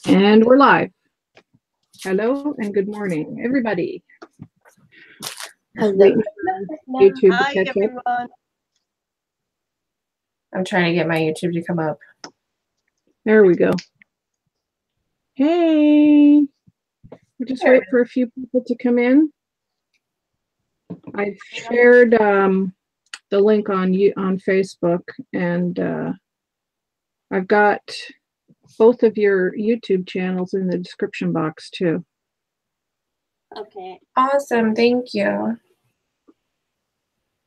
And we're live. Hello and good morning, everybody. Hello. YouTube Hi, everyone. I'm trying to get my YouTube to come up. There we go. Hey, we'll just wait for a few people to come in. I've shared the link on Facebook, and I've got both of your YouTube channels in the description box too. Okay. Awesome. Thank you. I'll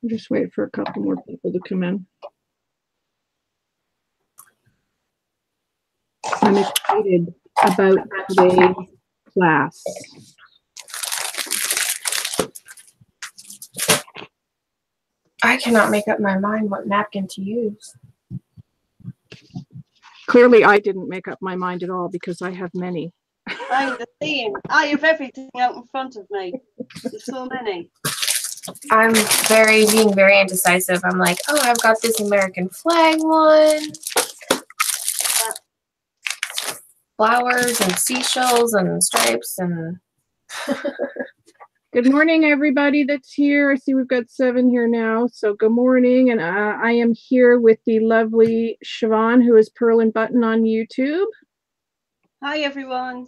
just wait for a couple more people to come in. I'm excited about today's class. I cannot make up my mind what napkin to use. Clearly, I didn't make up my mind at all because I have many. I'm the same. I have everything out in front of me. There's so many. I'm being very indecisive. I'm like, oh, I've got this American flag one. Flowers and seashells and stripes and Good morning, everybody that's here. I see we've got 7 here now. So good morning. And I am here with the lovely Siobhan, who is Pearl and Button on YouTube. Hi, everyone.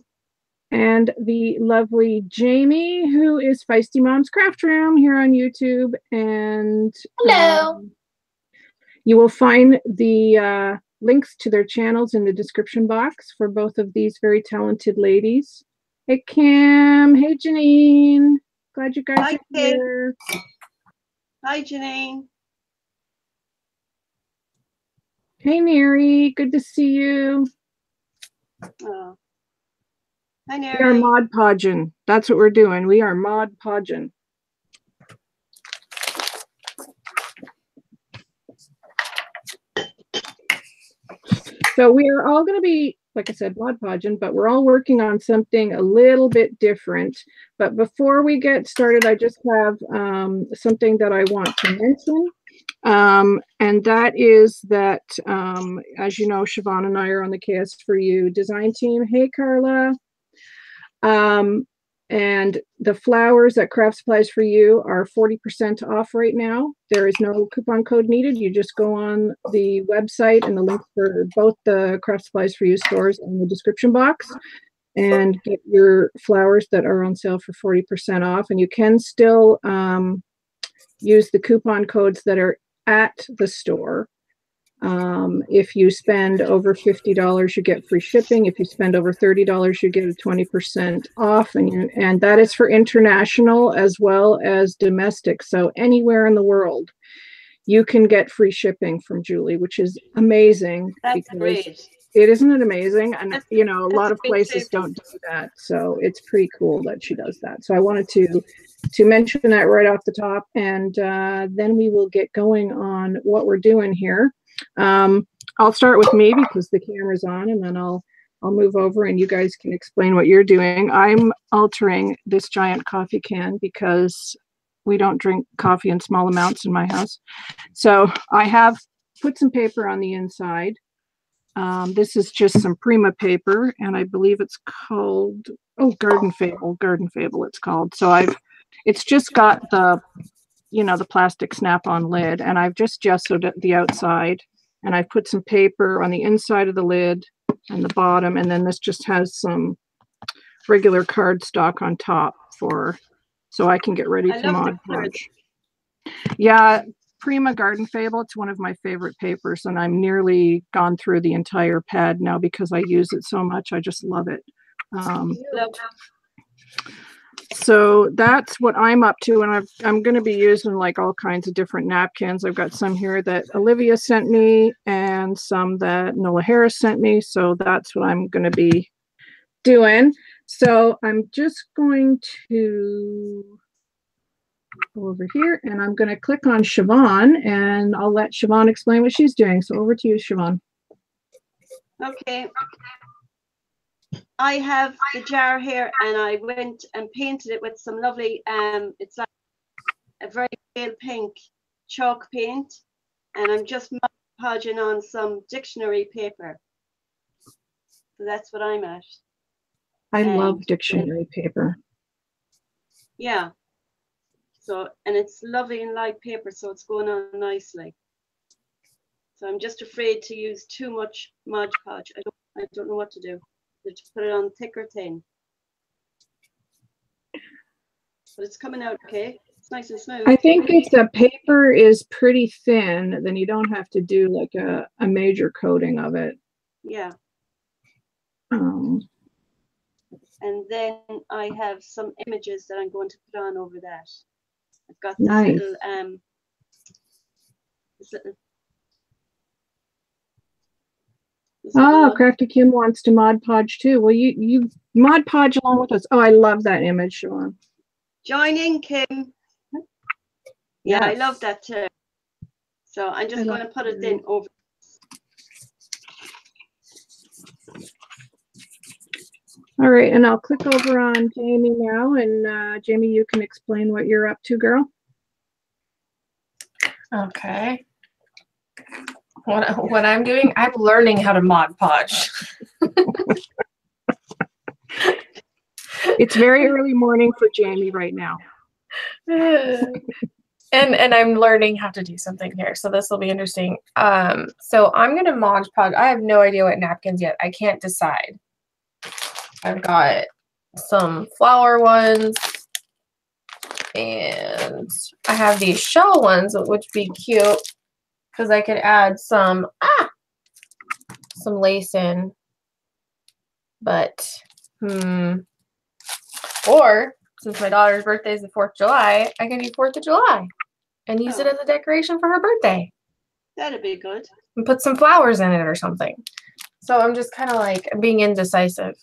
And the lovely Jaime, who is Feisty Mom's Craft Room here on YouTube. And hello. You will find the links to their channels in the description box for both of these very talented ladies. Hey, Kim. Hey, Janine. Glad you guys are here. Hi, Janine. Hey, Neri. Good to see you. Oh. Hi, Neri. We are Mod Podgin. That's what we're doing. We are Mod Podgin. So we are all going to be, like I said, Mod Podgin, but we're all working on something a little bit different. But before we get started, I just have something that I want to mention. And that is that, as you know, Siobhan and I are on the KS4U design team. Hey, Carla. And the flowers at Craft Supplies for You are 40% off right now. There is no coupon code needed. You just go on the website, and the link for both the Craft Supplies for You stores in the description box, and get your flowers that are on sale for 40% off. And you can still use the coupon codes that are at the store. If you spend over $50, you get free shipping. If you spend over $30, you get a 20% off, and that is for international as well as domestic. So anywhere in the world, you can get free shipping from Julie, which is amazing. That's great. Isn't it amazing? And you know, a lot of places don't do that, so it's pretty cool that she does that. So I wanted to mention that right off the top, and then we will get going on what we're doing here. I'll start with me because the camera's on, and then I'll move over and you guys can explain what you're doing. I'm altering this giant coffee can because we don't drink coffee in small amounts in my house. So I have put some paper on the inside. This is just some Prima paper, and I believe it's called, Garden Fable it's called. So it's just got the plastic snap-on lid, and I've just gessoed the outside, and I've put some paper on the inside of the lid and the bottom, and then this just has some regular cardstock on top so I can get ready to Mod Podge. Yeah, Prima Garden Fable, it's one of my favorite papers, and I'm nearly gone through the entire pad now because I use it so much. I just love it. So that's what I'm up to, and I'm going to be using like all kinds of different napkins. I've got some here that Olivia sent me and some that Nola Harris sent me, so that's what I'm going to be doing. So I'm just going to go over here, and I'm going to click on Siobhan, and I'll let Siobhan explain what she's doing. So over to you, Siobhan. Okay. I have the jar here, and I went and painted it with some lovely, it's like a very pale pink chalk paint, and I'm just Mod Podging on some dictionary paper. So that's what I'm at. I love dictionary paper. Yeah. So, and it's lovely and light paper, so it's going on nicely. So I'm just afraid to use too much Mod Podge. I don't know what to do. To put it on thick or thin. But it's coming out okay. It's nice and smooth. I think if the paper is pretty thin, then you don't have to do like a major coating of it. Yeah. Um, And then I have some images that I'm going to put on over that. I've got this nice. little Oh, Crafty Kim wants to Mod Podge too. Well, you Mod Podge along with us. Oh, I love that image, Siobhan. Join in, Kim. Yeah, Yes. I love that too. So I'm just going to put it in over. All right, and I'll click over on Jamie now, and Jamie, you can explain what you're up to, girl. Okay. What I'm doing, I'm learning how to Mod Podge. It's very early morning for Jamie right now. And I'm learning how to do something here, so this will be interesting. So I'm gonna Mod Podge. I have no idea what napkins yet. I can't decide. I've got some flower ones, and I have these shell ones, which would be cute because I could add some lace in. But or since my daughter's birthday is the 4th of July, I can do 4th of July and use it as a decoration for her birthday. That'd be good. And put some flowers in it or something. So I'm just kind of like being indecisive.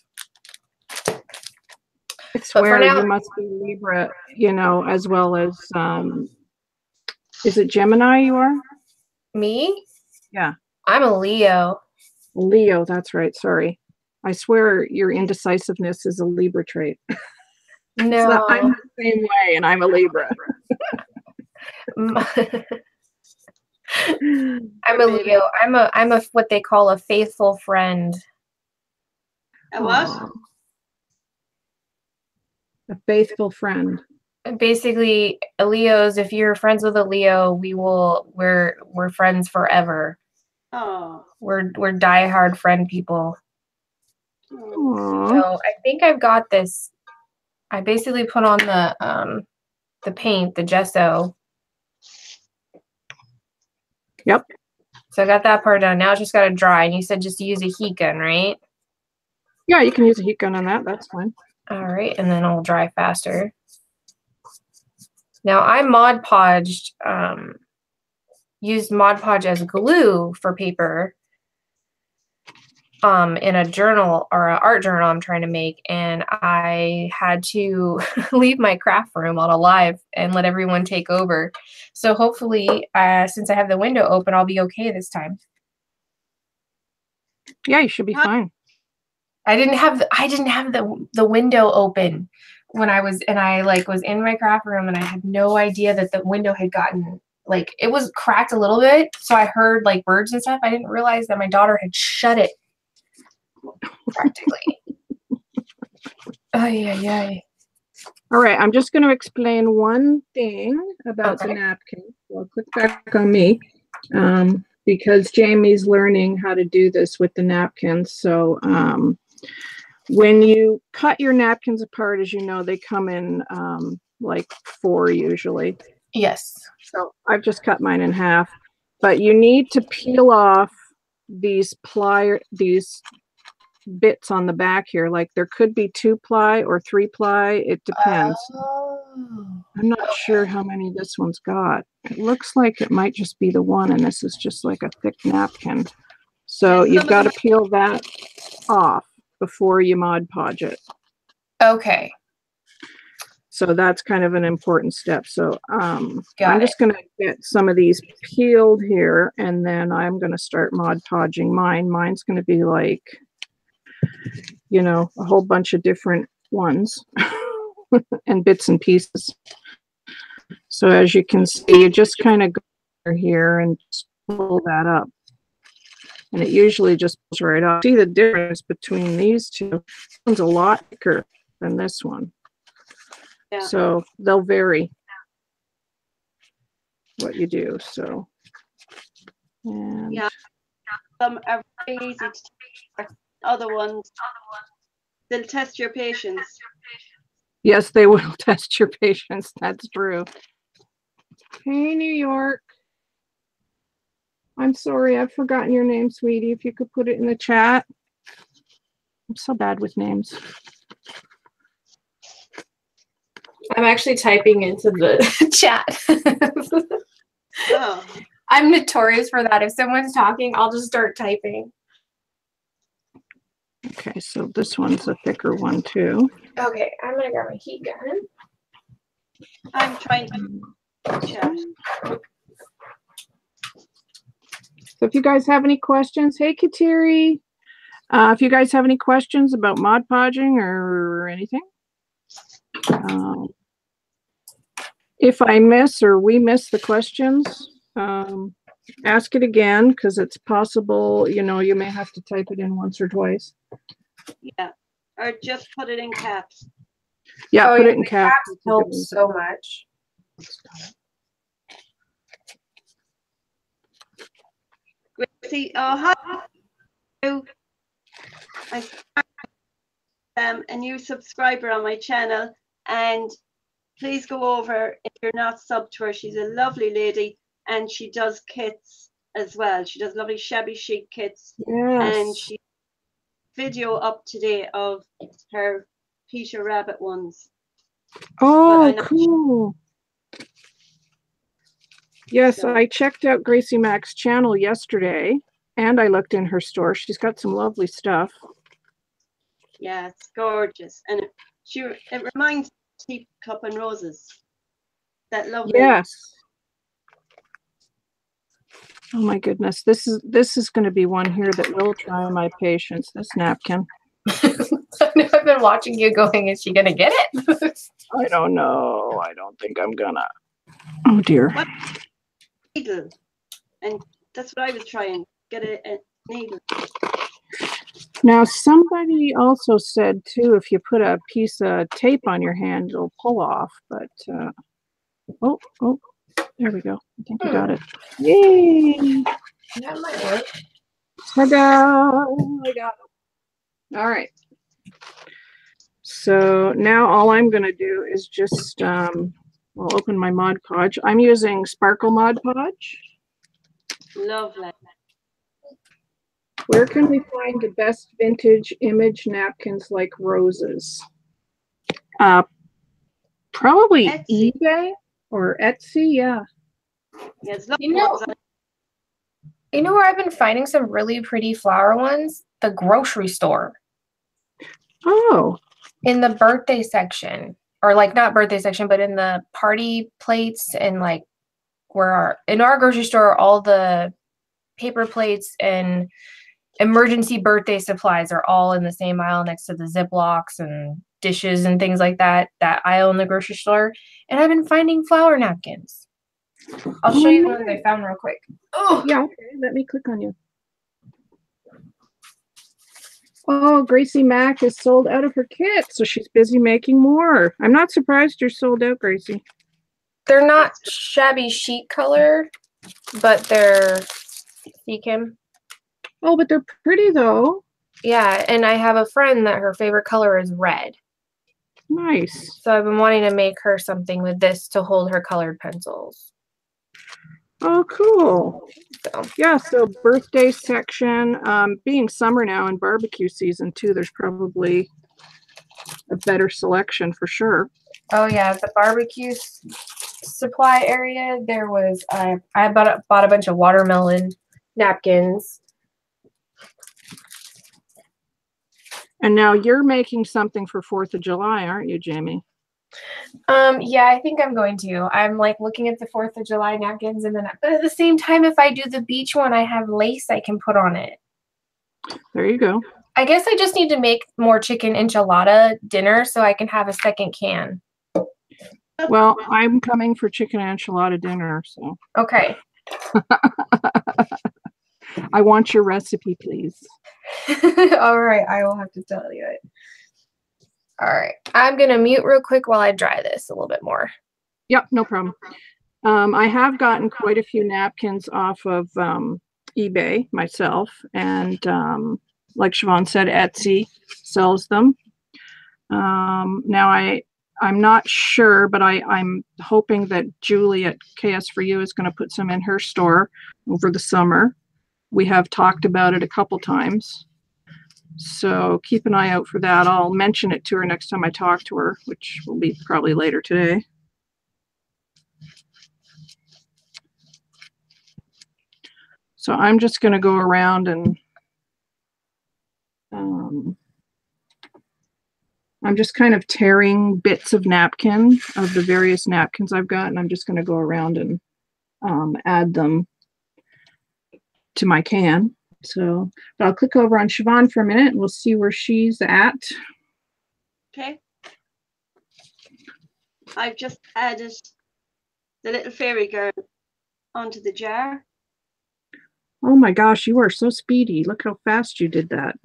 I swear you must be Libra, you know, as well as, is it Gemini you are? Me? Yeah. I'm a Leo. Leo, that's right. Sorry. I swear your indecisiveness is a Libra trait. No. I'm the same way, and I'm a Libra. I'm a Leo. I'm a what they call a faithful friend. A what? Aww. A faithful friend. Basically, Leos, if you're friends with a Leo, we're friends forever. Oh. We're diehard friend people. Aww. So I think I've got this. I basically put on the paint, the gesso. Yep. So I got that part done. Now it's just got to dry. And you said just use a heat gun, right? Yeah, you can use a heat gun on that. That's fine. All right, and then it'll dry faster. Now I Mod Podged, used Mod Podge as glue for paper in a journal or an art journal I'm trying to make, and I had to leave my craft room on a live and let everyone take over. So hopefully, since I have the window open, I'll be okay this time. Yeah, you should be fine. I didn't have the window open when I was in my craft room, and I had no idea that the window had gotten it was cracked a little bit, so I heard like birds and stuff. I didn't realize that my daughter had shut it practically. Oh yeah. All right, I'm just going to explain one thing about the napkin. So I'll click back on me because Jamie's learning how to do this with the napkins. So when you cut your napkins apart, as you know, they come in like 4 usually. Yes. So I've just cut mine in half, but you need to peel off these bits on the back here. Like there could be 2-ply or 3-ply. It depends. Oh. I'm not sure how many this one's got. It looks like it might just be the one, and this is just like a thick napkin. So you've got to peel that off before you Mod Podge it. Okay. So that's kind of an important step. So I'm just going to get some of these peeled here, and then I'm going to start Mod Podging mine. Mine's going to be like, you know, a whole bunch of different ones and bits and pieces. So as you can see, you just kind of go here and pull that up. and it usually just pulls right off. See the difference between these two? This one's a lot thicker than this one. Yeah. So they'll vary what you do. So, and yeah, some are very easy to take. Other ones, they'll test your patience. yes, they will test your patience. That's true. Hey, New York. I'm sorry, I've forgotten your name, sweetie. If you could put it in the chat. I'm so bad with names. I'm actually typing into the chat. Oh. I'm notorious for that. If someone's talking, I'll just start typing. Okay, so this one's a thicker one too. Okay, I'm gonna grab my heat gun. I'm trying to chat. So if you guys have any questions, hey Kateri, if you guys have any questions about Mod Podging or anything, if I miss or we miss the questions, ask it again, because it's possible, you know, you may have to type it in once or twice. Yeah, or just put it in caps. Yeah, Oh, put yeah, it in the caps. helps so much. See, how I a new subscriber on my channel, and please go over if you're not sub to her. She's a lovely lady, and she does kits as well. She does lovely shabby chic kits. Yes. And she video up today of her Peter Rabbit ones. Oh, cool. Yes, so I checked out Gracie Mac's channel yesterday, and I looked in her store. She's got some lovely stuff. Yeah, it's gorgeous, and it reminds me of Teacup and Roses. That lovely. Yes. Oh my goodness, this is going to be one here that will try my patience. This napkin. I've been watching you going. Is she gonna get it? I don't know. I don't think I'm gonna. Oh dear. What? Needle, and that's what I was trying. Get a needle. Now somebody also said too, if you put a piece of tape on your hand, it'll pull off. But oh, there we go. I think I got it. Yay! That might work. Ta-da! I got it. All right. So now all I'm going to do is just, I'll open my Mod Podge. I'm using Sparkle Mod Podge. Lovely. Where can we find the best vintage image napkins like roses? Probably Etsy. eBay or Etsy, yeah. Yeah, it's lovely. You know where I've been finding some really pretty flower ones? The grocery store. Oh. In the birthday section. Or like not birthday section, but in the party plates and like in our grocery store, all the paper plates and emergency birthday supplies are all in the same aisle next to the Ziplocs and dishes and things like that aisle in the grocery store. And I've been finding flower napkins. I'll show you the ones I found real quick. Oh, yeah, okay. Let me click on you. Oh, Gracie Mac is sold out of her kit, so she's busy making more. I'm not surprised you're sold out, Gracie. They're not shabby chic color, but they're Kim. Oh, but they're pretty though. Yeah, and I have a friend that her favorite color is red. Nice. So I've been wanting to make her something with this to hold her colored pencils. Oh, cool. So. Yeah, so birthday section, being summer now and barbecue season too, there's probably a better selection for sure. Oh yeah, the barbecue supply area, there was, I bought a bunch of watermelon napkins. And now you're making something for 4th of July, aren't you, Jamie? Yeah, I think I'm going to. I'm like looking at the 4th of July napkins, and then but at the same time, if I do the beach one, I have lace I can put on it. There you go. I guess I just need to make more chicken enchilada dinner so I can have a second can. Well, I'm coming for chicken enchilada dinner, so. Okay. I want your recipe, please. All right, I will have to tell you it. All right, I'm gonna mute real quick while I dry this a little bit more. Yep, no problem. I have gotten quite a few napkins off of eBay myself, and like Siobhan said, Etsy sells them. Now I'm not sure, but I'm hoping that Julie at KS4U is going to put some in her store over the summer. We have talked about it a couple times, so keep an eye out for that. I'll mention it to her next time I talk to her, which will be probably later today. So I'm just going to go around and I'm just kind of tearing bits of napkin of the various napkins I've got, and I'm just going to go around and add them to my can. So, but I'll click over on Siobhan for a minute and we'll see where she's at. Okay. I've just added the little fairy girl onto the jar. Oh my gosh, you are so speedy. Look how fast you did that.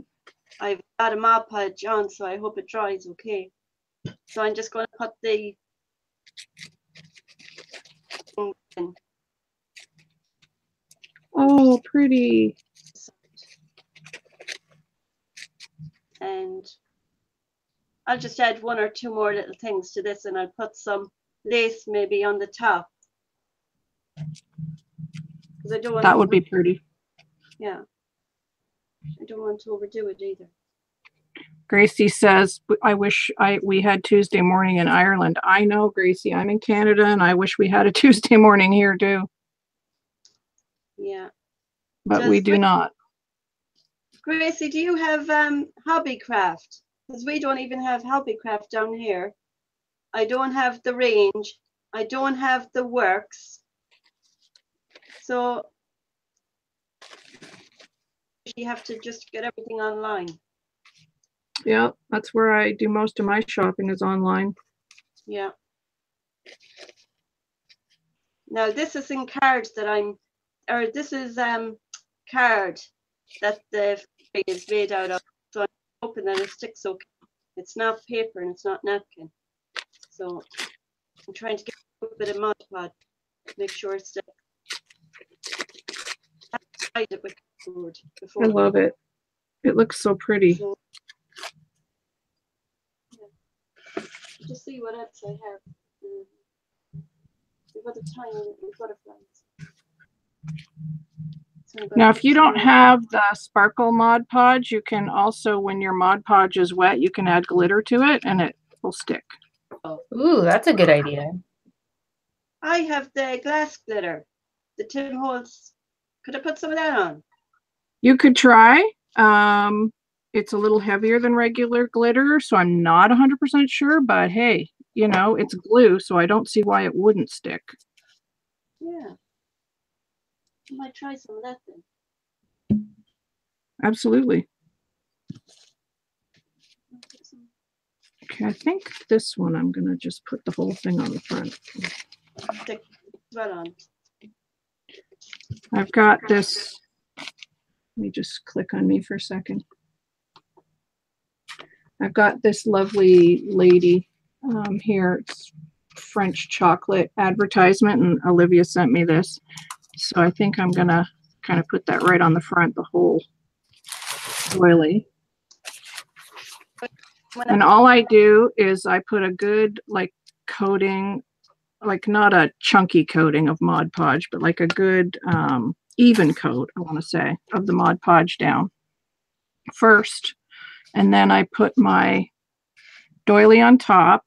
I've got a Mod Podge on, so I hope it dries okay. So I'm just going to put the in. Oh, pretty. And I'll just add 1 or 2 more little things to this, and I'll put some lace maybe on the top. Because I don't want that would be pretty. Yeah. I don't want to overdo it either. Gracie says, I wish we had Tuesday morning in Ireland. I know, Gracie, I'm in Canada and I wish we had a Tuesday morning here too. Yeah. But we do not. Gracie, do you have Hobbycraft? Because we don't even have Hobbycraft down here. I don't have the range. I don't have the works. So you have to just get everything online. Yeah, that's where I do most of my shopping is online. Yeah. Now this is in cards that this is card that the fairy is made out of. So I'm hoping that it sticks okay. It's not paper and it's not napkin. So I'm trying to get a bit of Mod Podge, make sure it sticks. I love it. It looks so pretty. So, yeah. Just see what else I have. We've got the tiny butterflies. Now, if you don't have the sparkle Mod Podge, you can also, when your Mod Podge is wet, you can add glitter to it and it will stick. Oh. Ooh, that's a good idea. I have the glass glitter. The Tim Holtz. Could I put some of that on? You could try. It's a little heavier than regular glitter, so I'm not 100% sure, but hey, you know, it's glue, so I don't see why it wouldn't stick. Yeah. I might try some of that then. Absolutely. Okay, I think this one I'm going to just put the whole thing on the front. Stick that on. I've got this. Let me just click on me for a second. I've got this lovely lady here. It's French chocolate advertisement, and Olivia sent me this. So I think I'm going to kind of put that right on the front, the whole doily. And all I do is I put a good like coating, like not a chunky coating of Mod Podge, but like a good even coat, I want to say, of the Mod Podge down first. And then I put my doily on top,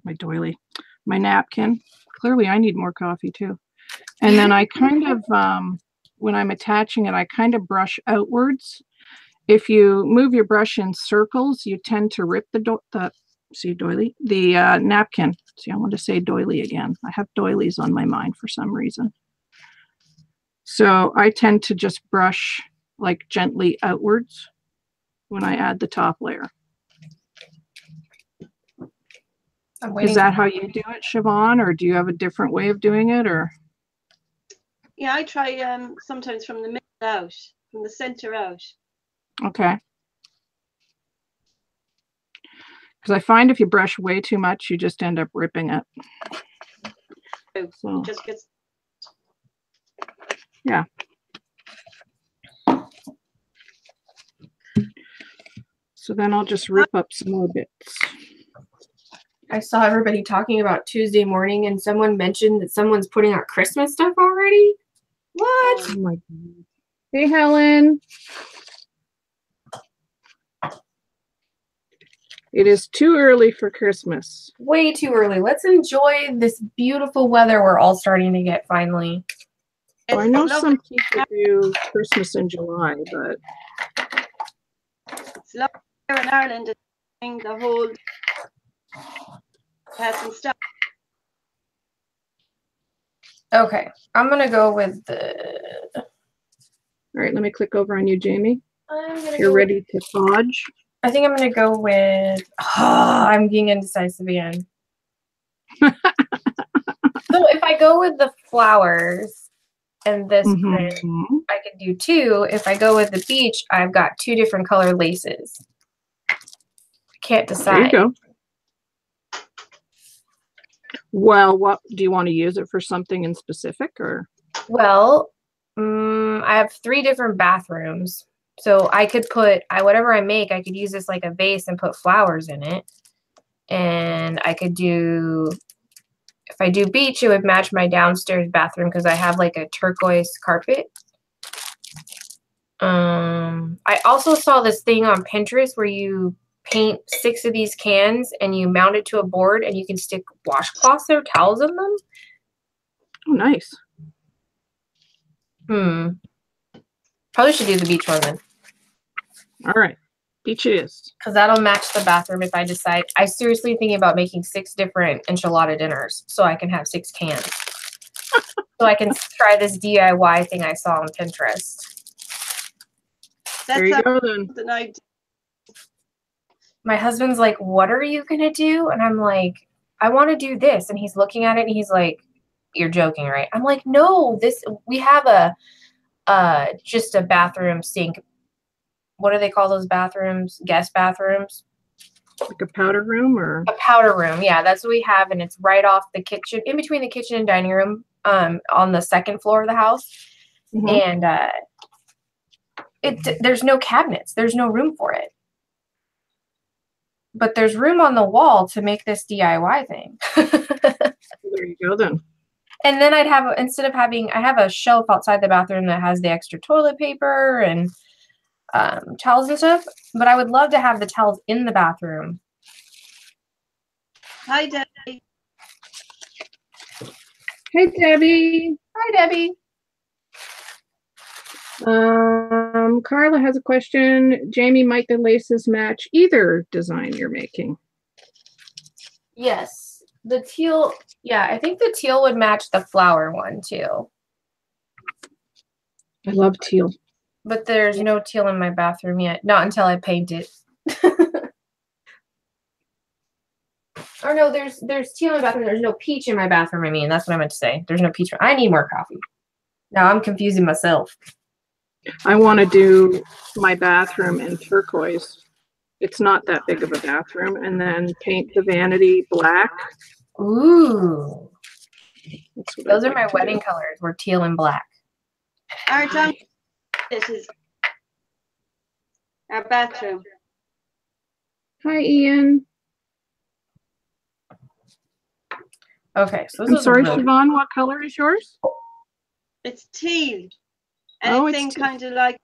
my napkin. Clearly I need more coffee too. And then I kind of, when I'm attaching it, I kind of brush outwards. If you move your brush in circles, you tend to rip the napkin. See, I want to say doily again. I have doilies on my mind for some reason. So I tend to just brush like gently outwards when I add the top layer. Is that how you do it, Siobhan, or do you have a different way of doing it, or? Yeah, I try sometimes from the middle out, from the center out. Okay. Because I find if you brush way too much, you just end up ripping it. So, It just gets. yeah. So then I'll just rip up some more bits. I saw everybody talking about Tuesday morning, and someone mentioned that someone's putting out Christmas stuff already. What? Oh my God. Hey, Helen. It is too early for Christmas. Way too early. Let's enjoy this beautiful weather we're all starting to get finally. Well, I know some people do Christmas in July, but It's lovely here in Ireland. It's the whole has some stuff. Okay, I'm gonna go with the. All right, let me click over on you, Jamie. You're go ready to podge. I think I'm gonna go with. I'm being indecisive again. So if I go with the flowers and this print, I can do two. If I go with the beach, I've got two different color laces. I can't decide. There you go. Well, what do you want to use it for? Something in specific, or? Well, I have 3 different bathrooms, so I could put whatever I make. I could use this like a vase and put flowers in it, and I could do. If I do beach, it would match my downstairs bathroom because I have like a turquoise carpet. I also saw this thing on Pinterest where you paint 6 of these cans and you mount it to a board and you can stick washcloths or towels in them. Oh, nice. Probably should do the beach one then. All right. Beach it is. Because that'll match the bathroom if I decide. I seriously thinking about making 6 different enchilada dinners so I can have 6 cans. So I can try this DIY thing I saw on Pinterest. There you go then. My husband's like, what are you going to do? And I'm like, I want to do this. And he's looking at it and he's like, you're joking, right? I'm like, no, we have just a bathroom sink. What do they call those bathrooms? Guest bathrooms? Like a powder room or? A powder room. Yeah, that's what we have. And it's right off the kitchen, in between the kitchen and dining room, on the 2nd floor of the house. And there's no cabinets. There's no room for it. But there's room on the wall to make this DIY thing. There you go then. And then I'd have, I have a shelf outside the bathroom that has the extra toilet paper and towels and stuff, but I would love to have the towels in the bathroom. Hi, Debbie. Hey, Debbie. Hi, Debbie. Carla has a question. Jamie, might the laces match either design you're making? Yes. The teal, yeah, I think the teal would match the flower one too. I love teal. But there's no teal in my bathroom yet. Not until I paint it. Or no, there's teal in my bathroom. There's no peach in my bathroom. I mean, that's what I meant to say. There's no peach. I need more coffee. Now I'm confusing myself. I want to do my bathroom in turquoise. It's not that big of a bathroom. And then paint the vanity black. Ooh. Those are my wedding colors. Were teal and black. All right, Tom. This is our bathroom. Hi, Ian. Okay, so I'm sorry, Siobhan, what color is yours? It's teal. Oh, Anything kind of like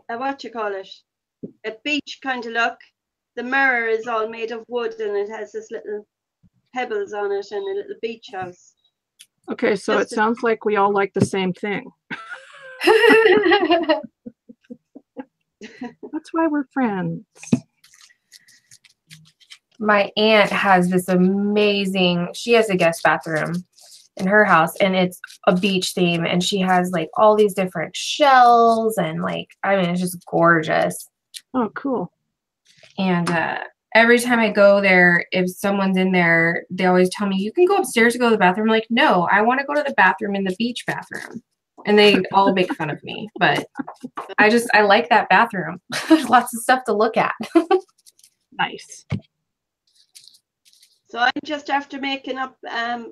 what you call it? A beach kind of look. The mirror is all made of wood and it has this little pebbles on it and a little beach house. Okay, so it sounds like we all like the same thing. That's why we're friends. My aunt has this amazing, she has a guest bathroom in her house and it's a beach theme and she has like all these different shells and like, I mean, it's just gorgeous. Oh, cool. And every time I go there, if someone's in there, they always tell me, you can go upstairs to go to the bathroom. I'm like, no, I want to go to the bathroom in the beach bathroom. and they all make fun of me, but I like that bathroom. There's lots of stuff to look at. Nice. So I'm just after making up, I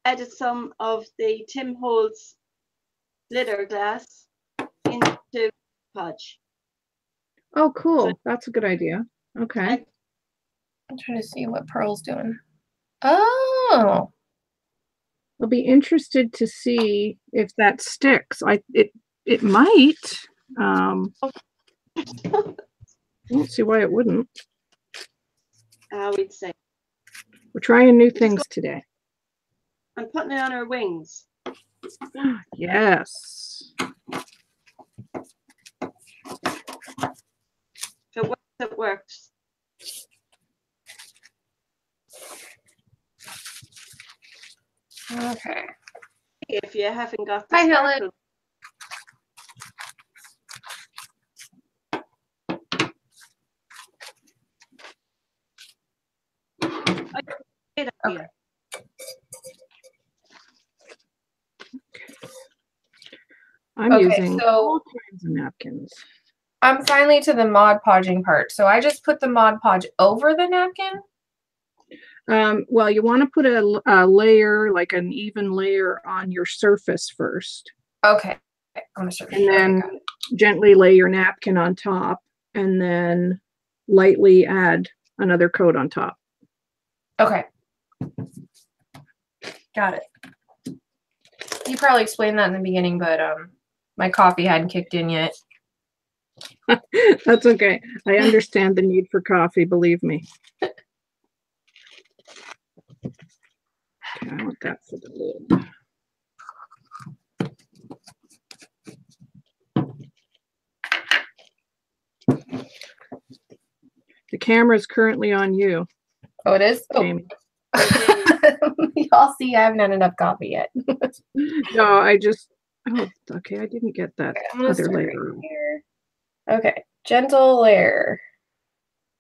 added some of the Tim Holtz glitter glass into Podge. Oh, cool. That's a good idea. Okay. I'm trying to see what Pearl's doing. Oh. I'll be interested to see if that sticks. It might. I don't see why it wouldn't. We'd say. We're trying new things today. I'm putting it on her wings. Yes. If it works, it works. Okay. If you haven't got the Hi, sparkle. Helen. Okay. I'm using so all kinds of napkins. I'm finally to the Mod Podging part. So I just put the Mod Podge over the napkin. Well, you want to put a layer, like an even layer on your surface first. Okay. On the surface. And then gently lay your napkin on top and then lightly add another coat on top. Okay. Got it. You probably explained that in the beginning, but my coffee hadn't kicked in yet. That's okay. I understand the need for coffee, believe me. Okay, I want that for the lid. The camera is currently on you. Oh, it is? Jamie. Y'all see, I haven't had enough coffee yet. No, okay, I didn't get that other layer. Right here. Okay, gentle layer.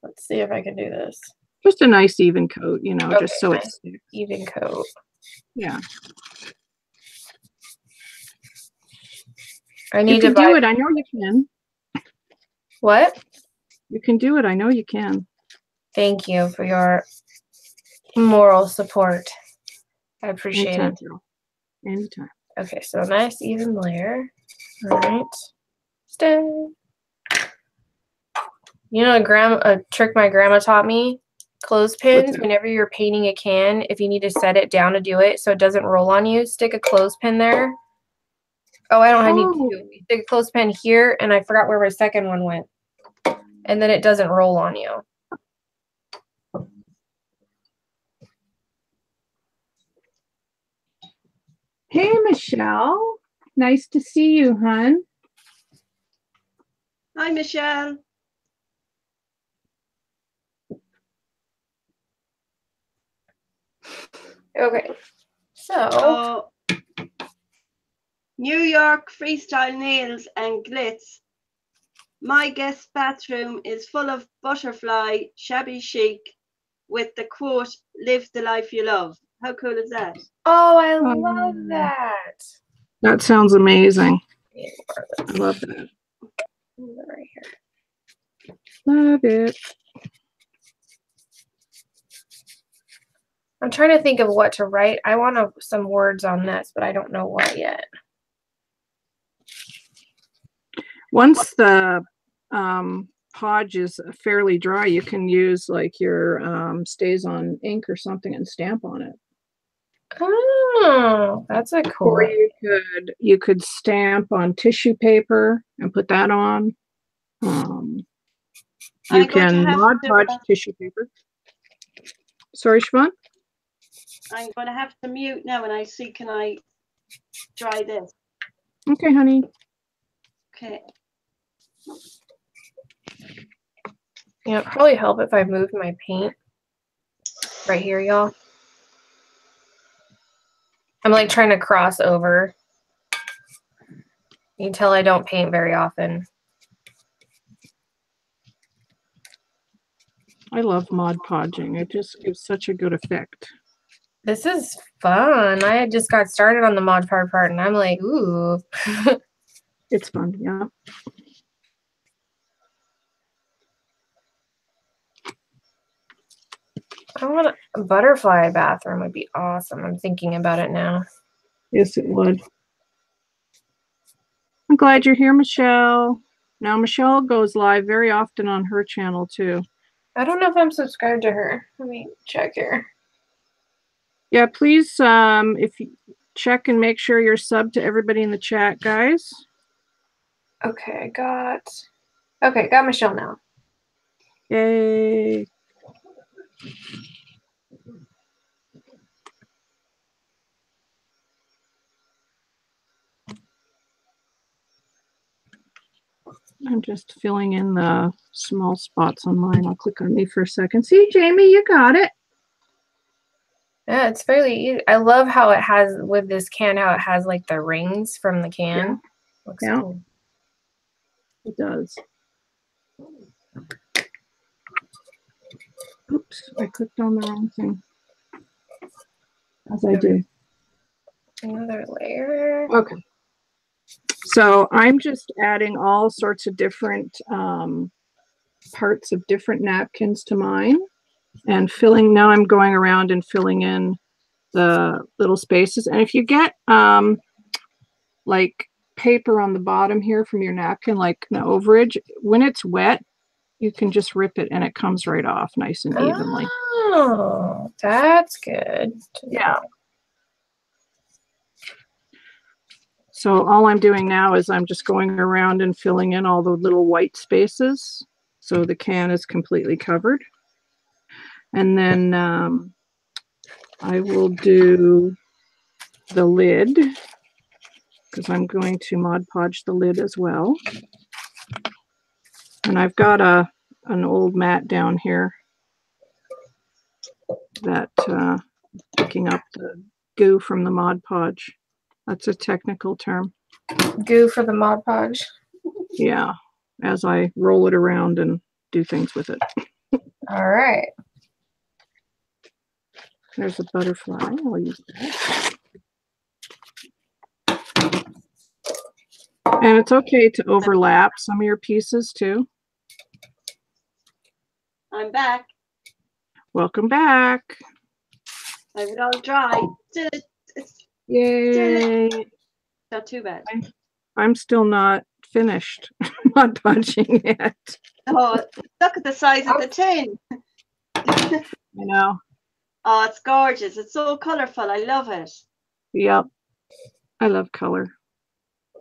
Let's see if I can do this. Just a nice even coat, you know, Okay, just so nice it's even coat. Yeah. I need you to can do it. I know you can. What? You can do it. I know you can. Thank you for your moral support. I appreciate it. Anytime. Okay, so nice even layer. All right. Stay. You know a trick my grandma taught me? Clothespins, whenever you're painting a can, if you need to set it down to do it so it doesn't roll on you, stick a clothespin there. Oh, I don't have any two. You stick a clothespin here, and I forgot where my second one went. And then it doesn't roll on you. Hey, Michelle. Nice to see you, hon. Hi, Michelle. Okay, so New York freestyle nails and glitz. My guest bathroom is full of butterfly, shabby chic, with the quote, "Live the life you love." How cool is that? Oh, I love that. That sounds amazing. I love that. Right here. Love it. I'm trying to think of what to write. I want some words on this, but I don't know what yet. Once the podge is fairly dry, you can use like your stays on ink or something and stamp on it. Oh, that's a cool. Or you could stamp on tissue paper and put that on. You can Mod Podge tissue paper. Sorry, Siobhan? I'm going to have to mute now and I see, can I dry this? Okay, honey. Okay. Yeah, it'd probably help if I moved my paint right here, y'all. I'm like trying to cross over. You can tell I don't paint very often. I love Mod Podging. It just gives such a good effect. This is fun. I just got started on the Mod Podge part, and I'm like, ooh. It's fun, yeah. I want a butterfly bathroom would be awesome. I'm thinking about it now. Yes, it would. I'm glad you're here, Michelle. Now, Michelle goes live very often on her channel, too. I don't know if I'm subscribed to her. Let me check here. Yeah, please, if you check and make sure you're subbed to everybody in the chat, guys. Okay, got Michelle now. Yay. I'm just filling in the small spots on mine. I'll click on me for a second. See, Jamie, you got it. Yeah, it's fairly easy. I love how it has, with this can, how it has like the rings from the can. Yeah. Looks Yeah. cool. It does. Oops, I clicked on the wrong thing. As I do. Another layer. Okay. So I'm just adding all sorts of different parts of different napkins to mine and filling. Now I'm going around and filling in the little spaces. And if you get like paper on the bottom here from your napkin, like an overage, when it's wet, you can just rip it and it comes right off nice and evenly. Oh, that's good. Yeah. So all I'm doing now is I'm just going around and filling in all the little white spaces so the can is completely covered. And then I will do the lid because I'm going to Mod Podge the lid as well. And I've got an old mat down here that picking up the goo from the Mod Podge. That's a technical term. Goo for the Mod Podge. Yeah, as I roll it around and do things with it. All right. There's a butterfly. I'll use that. And it's okay to overlap some of your pieces too. I'm back. Welcome back. I have it all dry. Did it. Yay. Not too bad. I'm still not finished Mod Podging yet. Oh, look at the size of the tin. I know. Oh, it's gorgeous. It's so colorful. I love it. Yep. I love color.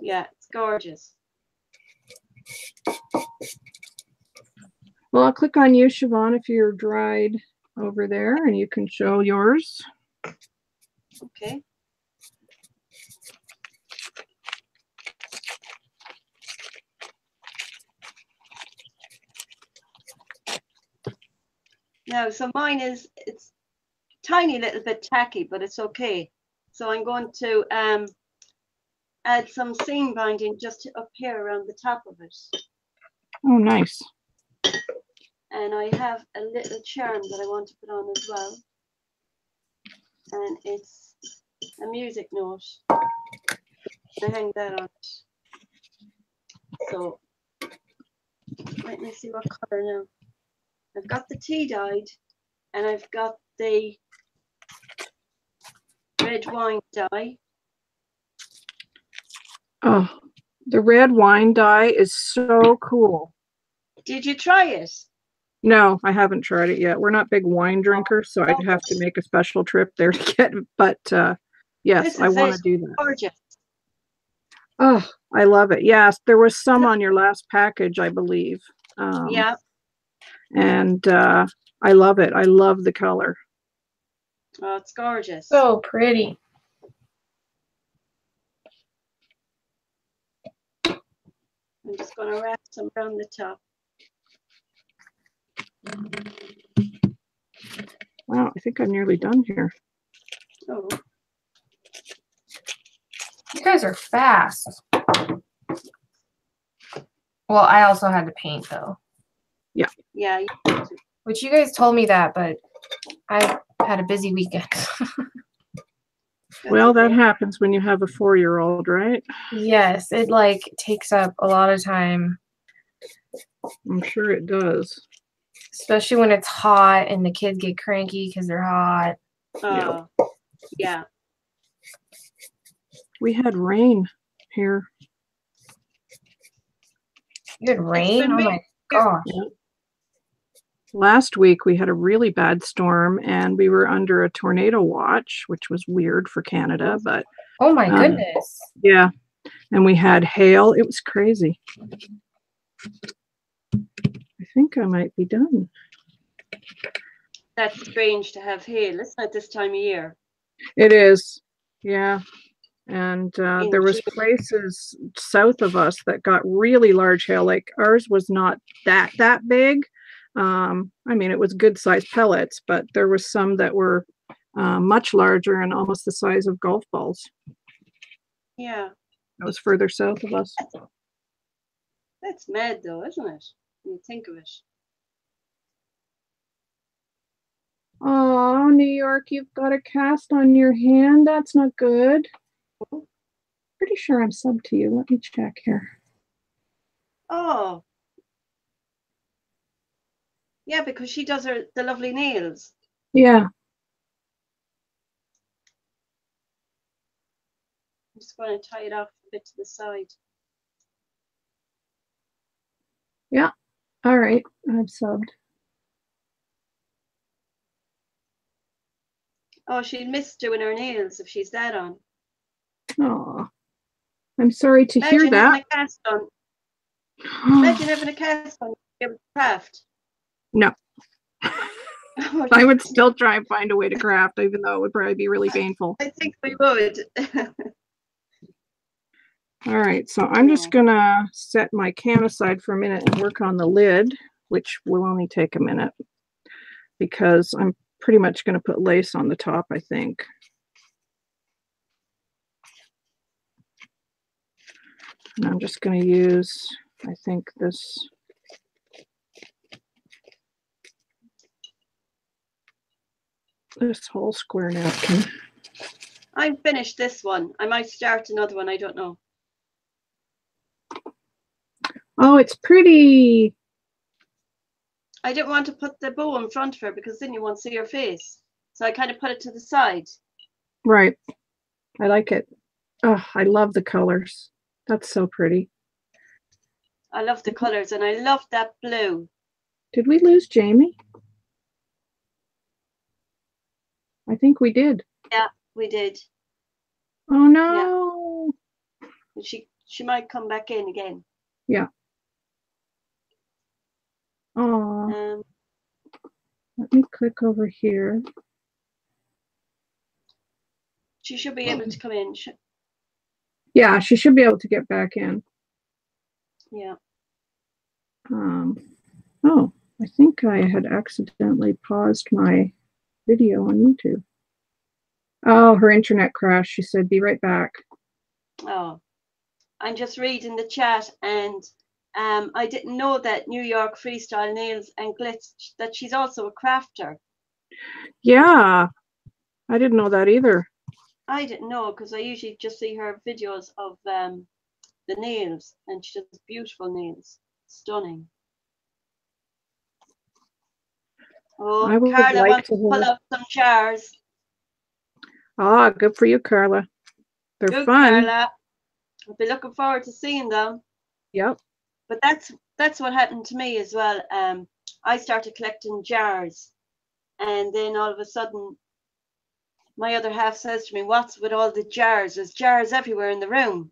Yeah, it's gorgeous. Well, I'll click on you, Siobhan, if you're dried over there, and you can show yours. Okay. Now, so mine it's tiny little bit tacky, but it's okay. So I'm going to add some seam binding just up here around the top of it. Oh, nice. And I have a little charm that I want to put on as well. And it's a music note. I hang that on it. So let me see what color now. I've got the tea dyed and I've got the red wine dye. Oh, the red wine dye is so cool. Did you try it? No, I haven't tried it yet. We're not big wine drinkers, so I'd have to make a special trip there to get it. But yes, I want to do that. Gorgeous. Oh, I love it. Yes, there was some on your last package, I believe. Yeah. And I love it. I love the color. Oh, it's gorgeous. So pretty. I'm just going to wrap some around the top. Wow, I think I'm nearly done here. Oh. You guys are fast. Well, I also had to paint though. Yeah. Yeah. Which you guys told me that, but I had a busy weekend. Well, that happens when you have a 4-year-old, right? Yes, it like takes up a lot of time. I'm sure it does. Especially when it's hot and the kids get cranky because they're hot. Yeah. We had rain here. You had rain? Oh my gosh. Yeah. Last week we had a really bad storm and we were under a tornado watch, which was weird for Canada, but oh my goodness. Yeah. And we had hail. It was crazy. I think I might be done. That's strange to have hail, isn't it, this time of year? It is. Yeah. And there was places south of us that got really large hail. Like ours was not that big. I mean, it was good sized pellets, but there was some that were much larger and almost the size of golf balls. Yeah. It was further south of us. That's mad though, isn't it? When you think of it. Oh, New York, you've got a cast on your hand. That's not good. Pretty sure I'm subbed to you. Let me check here. Oh. Yeah, because she does the lovely nails. Yeah. I'm just going to tie it off a bit to the side. Yeah. All right. I'm subbed. Oh, she'd miss doing her nails if she's that on. Oh, I'm sorry to hear Imagine that. having a cast on. Imagine having a cast on. You have craft. No. I would still try and find a way to craft, even though it would probably be really painful. I think we would. All right, so I'm just gonna set my can aside for a minute and work on the lid, which will only take a minute because I'm pretty much gonna put lace on the top, I think. And I'm just gonna use, I think, this whole square napkin. I'm finished this one. I might start another one. I don't know. Oh, it's pretty. I didn't want to put the bow in front of her because then you won't see her face. So I kind of put it to the side. Right. I like it. Oh, I love the colors. That's so pretty. I love the colors and I love that blue. Did we lose Jaime? I think we did. Yeah, we did. Oh no. Yeah. She might come back in again. Yeah. Oh. Let me click over here. She should be able to come in. Yeah, she should be able to get back in. Yeah. Oh, I think I had accidentally paused my video on YouTube. Oh, her internet crashed. She said, be right back. Oh, I'm just reading the chat and I didn't know that New York Freestyle Nails and Glitz, that she's also a crafter. Yeah, I didn't know that either. I didn't know because I usually just see her videos of the nails and she does beautiful nails. Stunning. Oh, Carla wants to pull up some jars. Ah, good for you, Carla. They're good, fun. Carla. I'll be looking forward to seeing them. Yep. But that's what happened to me as well. I started collecting jars and then all of a sudden my other half says to me, what's with all the jars? There's jars everywhere in the room.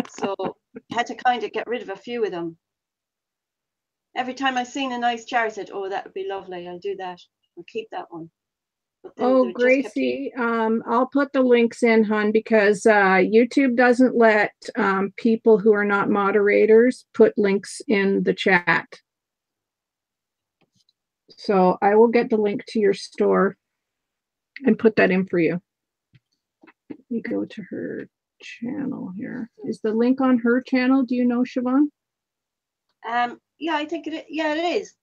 So I had to kind of get rid of a few of them. Every time I seen a nice jar, I said, oh, that would be lovely. I'll do that. I'll keep that one. Oh, Gracie, I'll put the links in, hon, because YouTube doesn't let people who are not moderators put links in the chat. So I will get the link to your store and put that in for you. Let me go to her channel here. Is the link on her channel? Do you know, Siobhan? Yeah, I think it is.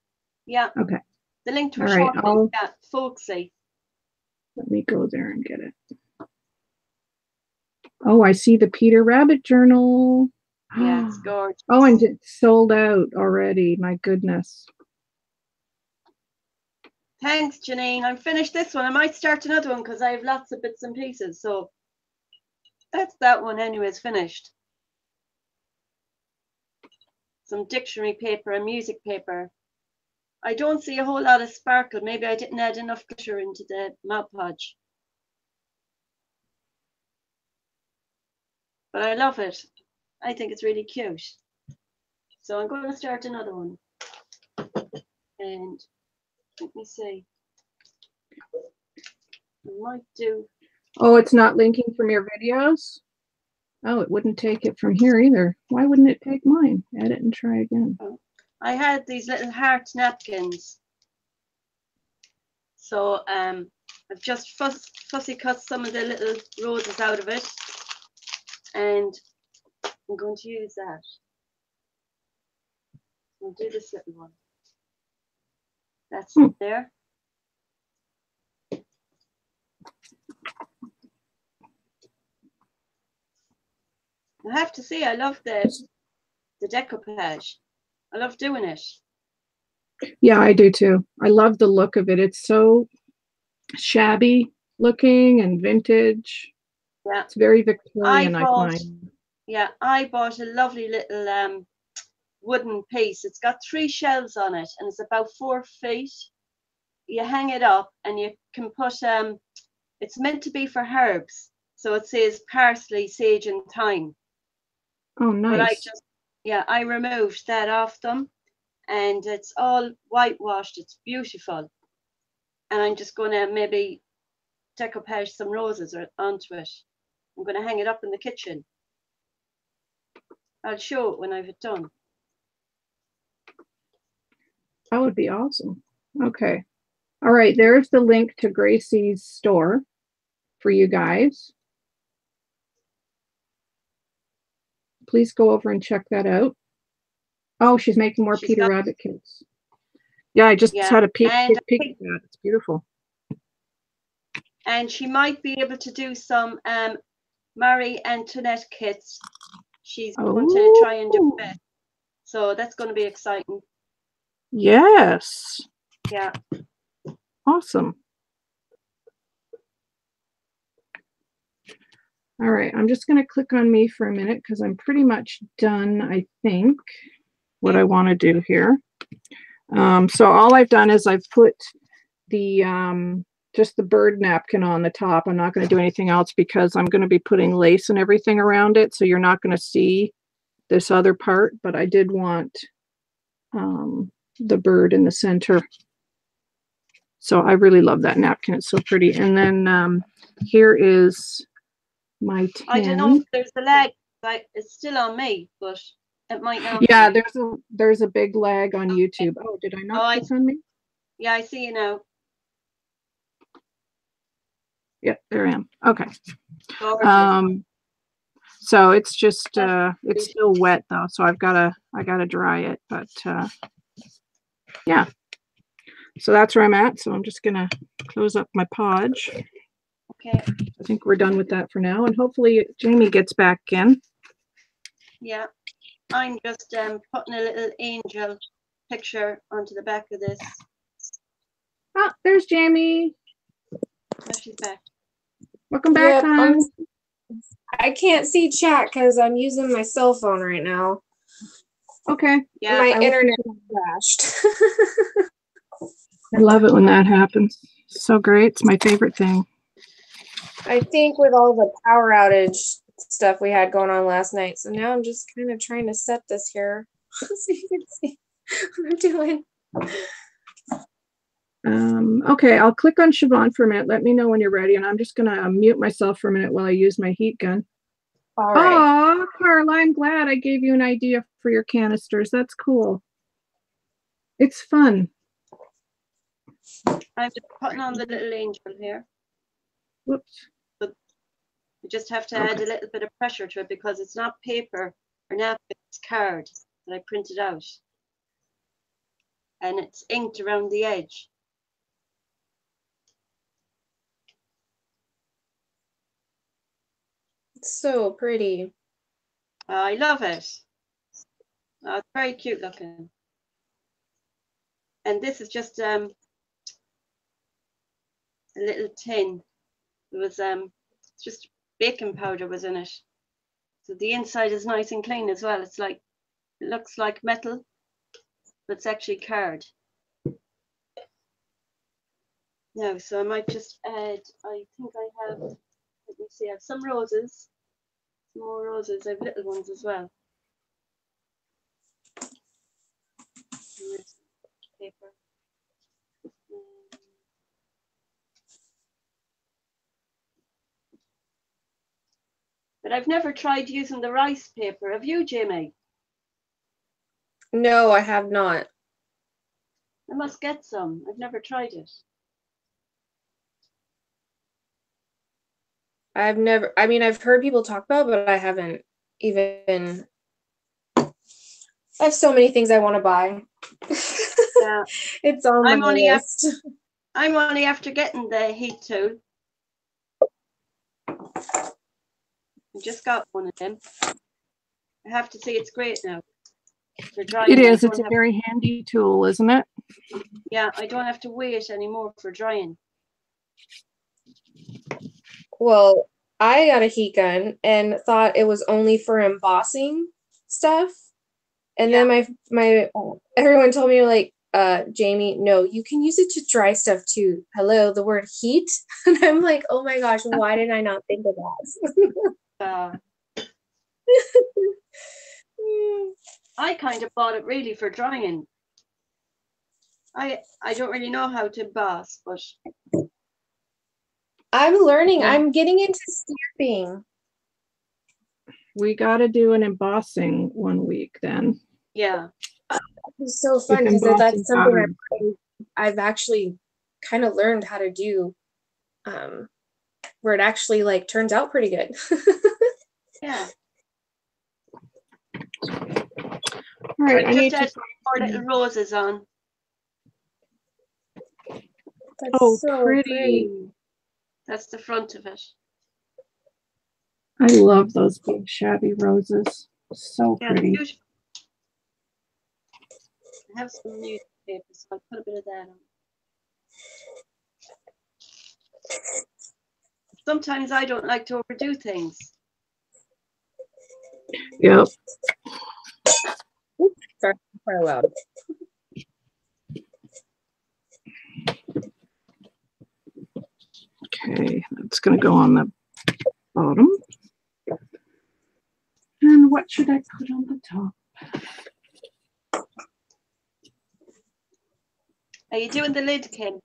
Yeah. Okay. The link to her channel, yeah, folksy. Let me go there and get it. Oh, I see the Peter Rabbit journal. Yeah, it's gorgeous. Oh, and it's sold out already. My goodness. Thanks, Janine. I'm finished this one. I might start another one because I have lots of bits and pieces. So that's that one anyways, finished. Some dictionary paper and music paper. I don't see a whole lot of sparkle. Maybe I didn't add enough glitter into the Mod Podge. But I love it. I think it's really cute. So I'm going to start another one. And let me see. I might do. Oh, it's not linking from your videos? Oh, it wouldn't take it from here either. Why wouldn't it take mine? Edit and try again. I had these little heart napkins. So I've just fussy cut some of the little roses out of it. And I'm going to use that. I'll do this little one. That's there. I have to say, I love the decoupage. I love doing it. Yeah, I do too. I love the look of it. It's so shabby looking and vintage. Yeah, it's very Victorian, I find. Yeah, I bought a lovely little wooden piece. It's got 3 shelves on it, and it's about 4 feet. You hang it up, and you can put it's meant to be for herbs, so it says parsley, sage, and thyme. Oh, nice. But I removed that off them, and it's all whitewashed. It's beautiful, and I'm just going to maybe decoupage some roses onto it. I'm going to hang it up in the kitchen. I'll show it when I've it done. That would be awesome. Okay. All right, there's the link to Gracie's store for you guys. Please go over and check that out. Oh, she's making more Peter Rabbit kits. Yeah, I just had a peek at that. It's beautiful. And she might be able to do some Marie Antoinette kits. She's going to try and do it. So that's going to be exciting. Yes. Yeah. Awesome. All right, I'm just going to click on me for a minute because I'm pretty much done, I think, what I want to do here. So all I've done is I've put the just the bird napkin on the top. I'm not going to do anything else because I'm going to be putting lace and everything around it, so you're not going to see this other part, but I did want the bird in the center. So I really love that napkin. It's so pretty. And then here is my tin. I don't know if there's a lag. It's still on me, but it might not. Yeah, there's a big lag on YouTube. Oh, did I not click on me? Yeah, I see you now. Yeah, there I am. Okay. So it's just it's still wet though, so I gotta dry it, but yeah. So that's where I'm at. So I'm just gonna close up my podge. Okay. I think we're done with that for now, and hopefully Jamie gets back in. Yeah, I'm just putting a little angel picture onto the back of this. Oh, there's Jamie. Oh, she's back. Welcome back, hon. I can't see chat because I'm using my cell phone right now. Okay. Yeah, my internet crashed. I love it when that happens. So great. It's my favorite thing. I think with all the power outage stuff we had going on last night. So now I'm just kind of trying to set this here so you can see what I'm doing. Okay, I'll click on Siobhan for a minute. Let me know when you're ready, and I'm just gonna mute myself for a minute while I use my heat gun. All right. Oh, Carla, I'm glad I gave you an idea for your canisters. That's cool. It's fun. I'm just putting on the little angel here. Whoops. But you just have to add a little bit of pressure to it because it's not paper or napkin, it's card that I printed out. And it's inked around the edge. It's so pretty. I love it. Oh, it's very cute looking. And this is just a little tin. It was it's just baking powder was in it. So the inside is nice and clean as well. It's like, it looks like metal, but it's actually card. No, so I might just add, I think I have, let me see, I have some roses, some more roses, I have little ones as well. Here's paper. But I've never tried using the rice paper. Have you, Jaime? No, I have not. I must get some. I've never tried it. I've never, I mean, I've heard people talk about it, but I haven't even, I have so many things I want to buy. Yeah. It's on I'm my only list. I'm only after getting the heat tool. I just got one of them. I have to say it's great now for drying. It is. I It's a don't very handy tool, isn't it? Yeah, I don't have to wait anymore for drying. Well, I got a heat gun and thought it was only for embossing stuff. And then my everyone told me like, Jaime, no, you can use it to dry stuff too. Hello, the word heat. And I'm like, oh my gosh, why did I not think of that? I kind of bought it really for drying. I don't really know how to emboss, but I'm learning. I'm getting into stamping. We got to do an embossing one week then. yeah. It's so fun because that's something I've actually kind of learned how to do, where it actually like turns out pretty good. Yeah. All right, I need to add 4 little roses on. That's so pretty. That's the front of it. I love those big shabby roses. So pretty. Beautiful. I have some newspaper, so I'll put a bit of that on. Sometimes I don't like to overdo things. Yep. Sorry, quite loud. Okay, that's going to go on the bottom. And what should I put on the top? Are you doing the lid, Kim?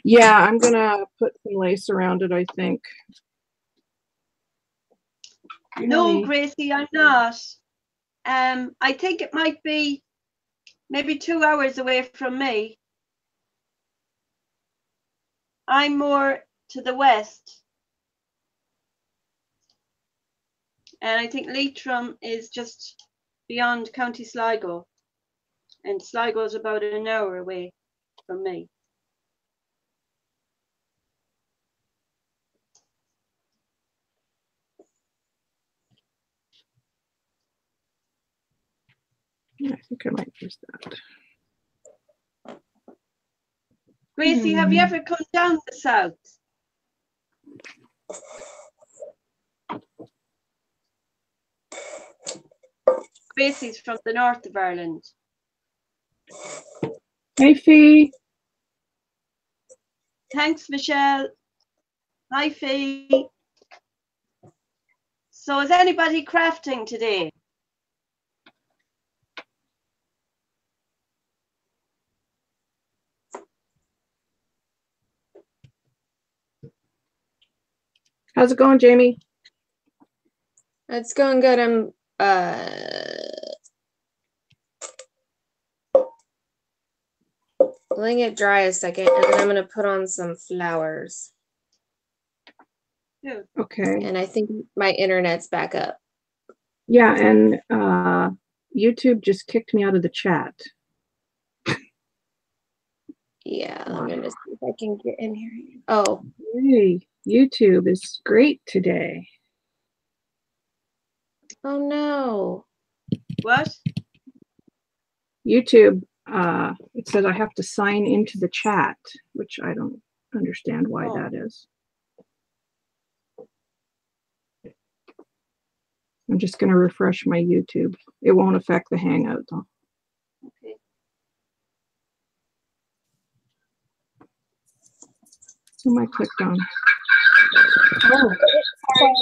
Yeah, I'm going to put some lace around it, I think. No, Gracie, I'm not. I think it might be maybe 2 hours away from me. I'm more to the west. And I think Leitrim is just beyond County Sligo. And Sligo is about an hour away from me. I think I might use that. Gracie, have you ever come down the south? Gracie's from the north of Ireland. Hey, Fee. Thanks, Michelle. Hi, Fee. So is anybody crafting today? How's it going, Jaime? It's going good. I'm letting it dry a second, and then I'm gonna put on some flowers. Yeah. Okay. And I think my internet's back up. Yeah, and YouTube just kicked me out of the chat. Yeah, I'm gonna see if I can get in here. Oh, Hey, YouTube is great today. Oh no. What? YouTube, it says I have to sign into the chat, which I don't understand why that is. I'm just going to refresh my YouTube. It won't affect the Hangout though. Okay. Who am I clicked on? Oh, sorry.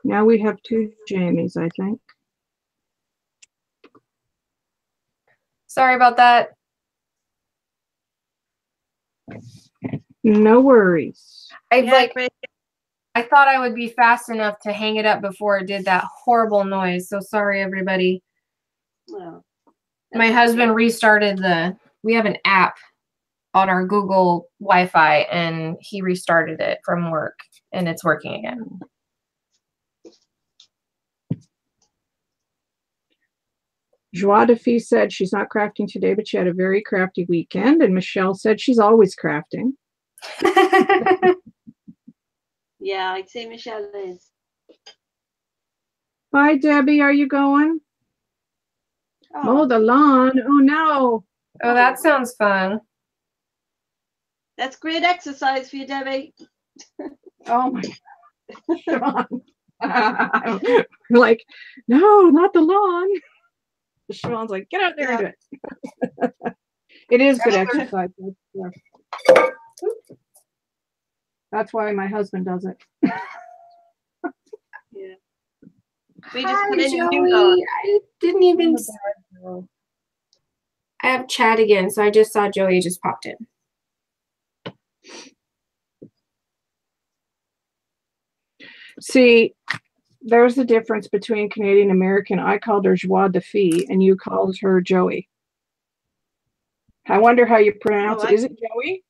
Now we have 2 Jamies, I think. Sorry about that. No worries. I thought I would be fast enough to hang it up before it did that horrible noise. So sorry, everybody. Well, my husband restarted we have an app on our Google Wi-Fi, and he restarted it from work, and it's working again. Joie de Fille said she's not crafting today, but she had a very crafty weekend. And Michelle said she's always crafting. Yeah, I'd say Michelle is. Bye, Debbie. Are you going? Oh, Mow the lawn. Oh, no. Oh, that sounds fun. That's great exercise for you, Debbie. Oh, my God. I'm like, no, not the lawn. Siobhan's like, get out there and do it. It is good exercise. That's why my husband does it. Yeah. We just put in your Joey. new dog. I didn't even. I have chat again, so I just saw Joey just popped in. See, there's the difference between Canadian American. I called her Joie de Fille, and you called her Joey. I wonder how you pronounce it. Is it Joey?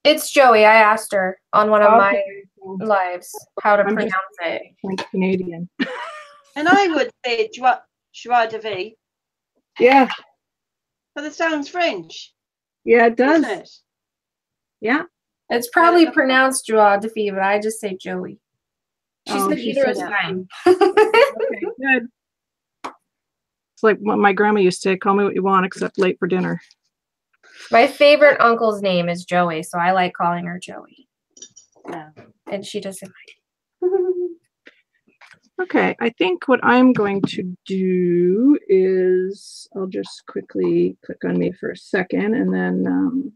It's Joey. I asked her on one of my lives how to pronounce it. Like Canadian. And I would say joie de vie. Yeah. But it sounds French. Yeah, it does. Doesn't it? Yeah. It's probably pronounced Joie de Fille, but I just say Joey. She said either is fine. Okay, good. It's like what my grandma used to say, call me what you want, except late for dinner. My favorite uncle's name is Joey, so I like calling her Joey. Yeah. And she doesn't like. Okay, I think what I'm going to do is I'll just quickly click on me for a second, and then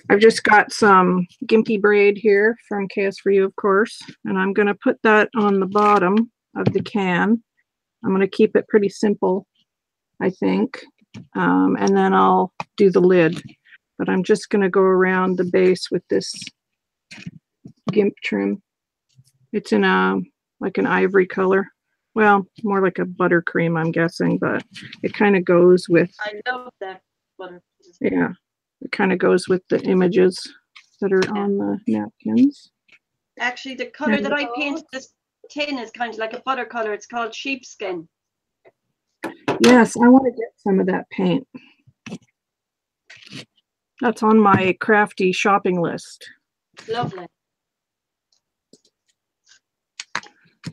I've just got some gimpy braid here from KS4U, of course, and I'm going to put that on the bottom of the can. I'm going to keep it pretty simple, I think, and then I'll do the lid. But I'm just going to go around the base with this gimp trim. It's in like an ivory color. Well, more like a buttercream, I'm guessing, but it kind of goes with. I love that butter. Yeah, it kind of goes with the images that are on the napkins. Actually, the color that I painted this tin is kind of like a butter color. It's called sheepskin. Yes, I want to get some of that paint. That's on my crafty shopping list. Lovely.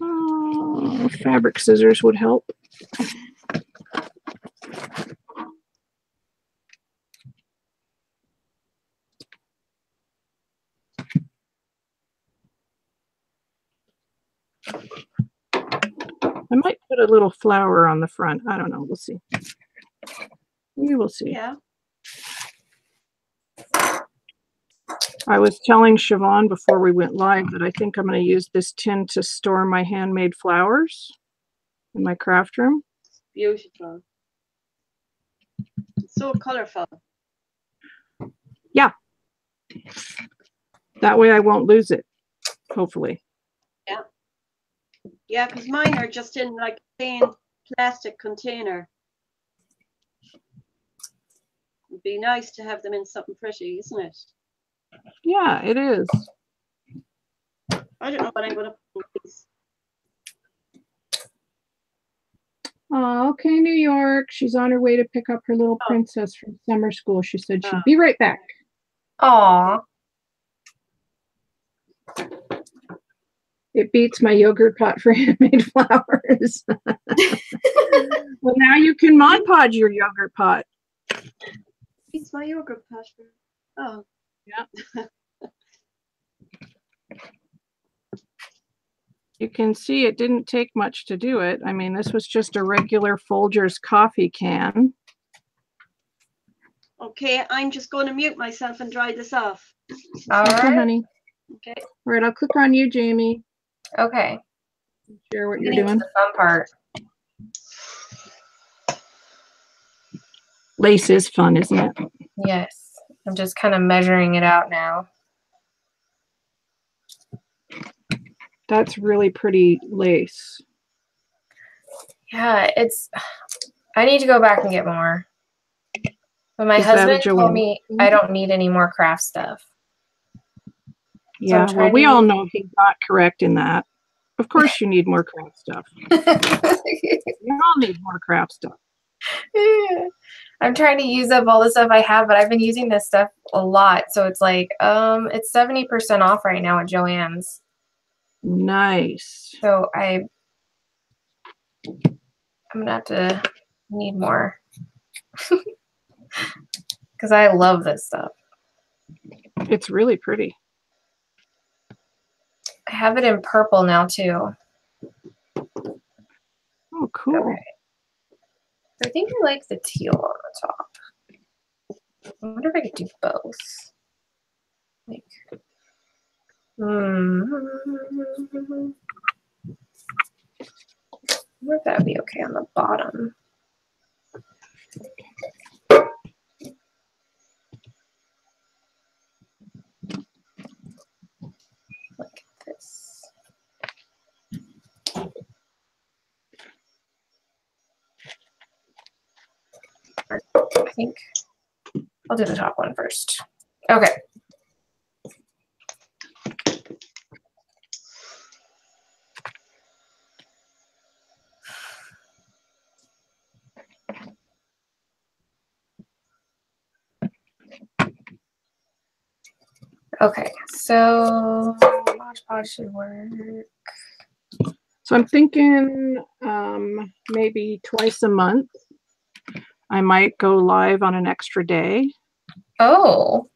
Oh, fabric scissors would help. I might put a little flower on the front. I don't know. We'll see. We will see. Yeah. I was telling Siobhan before we went live that I think I'm going to use this tin to store my handmade flowers in my craft room. Beautiful. It's so colorful. Yeah. That way I won't lose it, hopefully. Yeah. Yeah, because mine are just in like a plain plastic container. It'd be nice to have them in something pretty, isn't it? Yeah, it is. I don't know what I'm going to put in these. Oh, okay, New York. She's on her way to pick up her little princess from summer school. She said she'd be right back. Aw. It beats my yogurt pot for handmade flowers. Well, now you can Mod Podge your yogurt pot. Beats my yogurt pot for. Oh. Yeah. You can see it didn't take much to do it. I mean, this was just a regular Folgers coffee can. Okay, I'm just going to mute myself and dry this off. All Okay, right. honey. Okay. All right, I'll click on you, Jamie. Okay. Share what you're Getting to doing. the fun part. Lace is fun, isn't it? Yes. I'm just kind of measuring it out now. That's really pretty lace. Yeah, I need to go back and get more. But my Is that a husband told Joanne me thing? I don't need any more craft stuff. Yeah, So well, we all know he's not correct in that. Of course you need more craft stuff. You all need more craft stuff. I'm trying to use up all the stuff I have, but I've been using this stuff a lot. So it's like, it's 70% off right now at Joann's. Nice. So I'm gonna have to need more. Because I love this stuff. It's really pretty. I have it in purple now too. Oh, cool. Okay. I think I like the teal on the top. I wonder if I could do both. Like, I wonder if that would be okay on the bottom. Like this. I think I'll do the top one first. Okay. Okay, so Mod Podge should work. So I'm thinking maybe twice a month. I might go live on an extra day. Oh.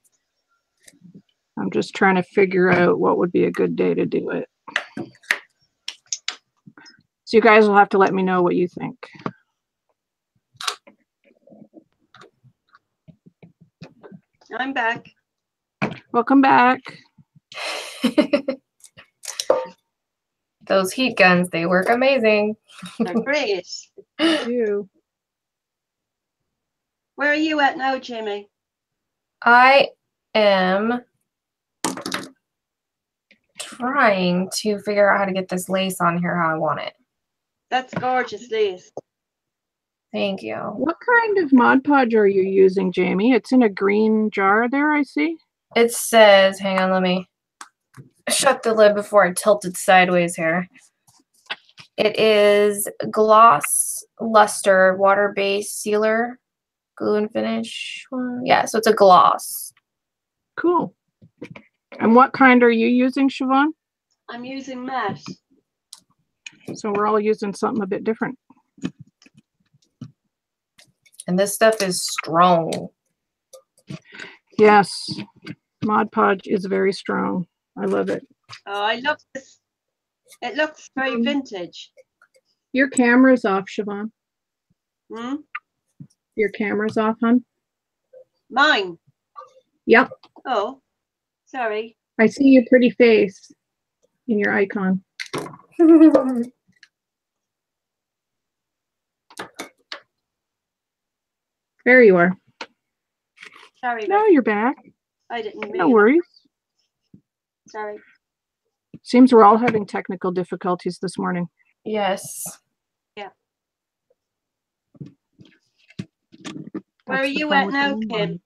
I'm just trying to figure out what would be a good day to do it. So you guys will have to let me know what you think. I'm back. Welcome back. Those heat guns, they work amazing. They're great. You. Where are you at now, Jamie? I am trying to figure out how to get this lace on here how I want it. That's gorgeous lace. Thank you. What kind of Mod Podge are you using, Jamie? It's in a green jar there, I see. It says, hang on, let me shut the lid before I tilt it sideways here. It is Gloss Luster Water-Based Sealer Glue and Finish. Yeah, so it's a gloss. Cool. And what kind are you using, Siobhan? I'm using matte. So we're all using something a bit different. And this stuff is strong. Yes, Mod Podge is very strong. I love it. Oh, I love this. It looks very vintage. Your camera's off, Siobhan. Hmm? Your camera's off, hon? Mine. Yep. Oh, sorry. I see your pretty face in your icon. There you are. Sorry. No, you're back. I didn't mean No it. worries. Sorry. Seems we're all having technical difficulties this morning. Yes. Yeah. That's Where are the you fun at with now, the Kim? online.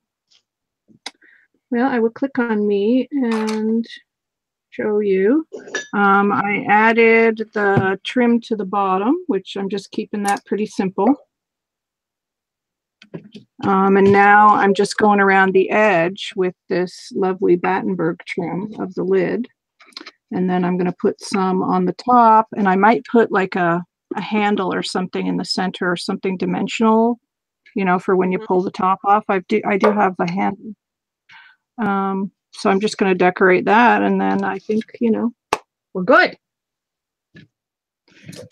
Well, I will click on me and show you. I added the trim to the bottom, which I'm just keeping that pretty simple. And now I'm just going around the edge with this lovely Battenberg trim of the lid. And then I'm going to put some on the top, and I might put like a handle or something in the center, or something dimensional, you know, for when you pull the top off. I do have a handle. So I'm just going to decorate that, and then I think, you know, we're good.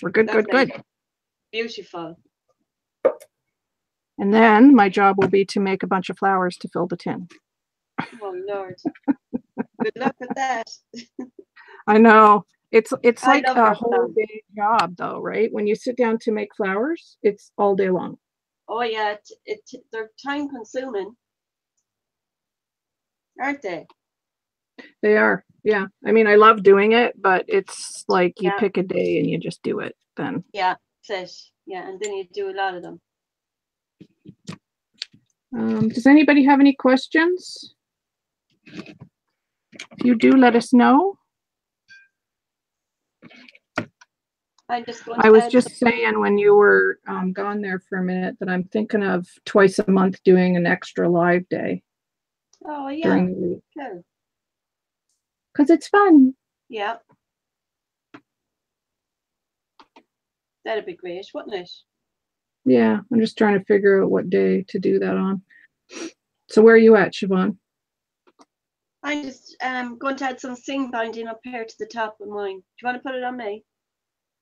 We're good, good, good. Beautiful. And then my job will be to make a bunch of flowers to fill the tin. Oh Lord. Good luck with that. I know. It's like love a our whole flowers. day job though, right? When you sit down to make flowers, it's all day long. Oh yeah, they're time consuming, aren't they? They are. Yeah. I mean, I love doing it, but it's like you Yeah. pick a day and you just do it then. Yeah, that's it. Yeah, and then you do a lot of them. Does anybody have any questions? If you do, let us know. I was just saying when you were gone there for a minute that I'm thinking of twice a month doing an extra live day. Oh yeah. During the week. Cool. Because it's fun. Yeah. That'd be great, wouldn't it? Yeah, I'm just trying to figure out what day to do that on. So where are you at, Siobhan? I'm just going to add some seam binding up here to the top of mine. Do you want to put it on me?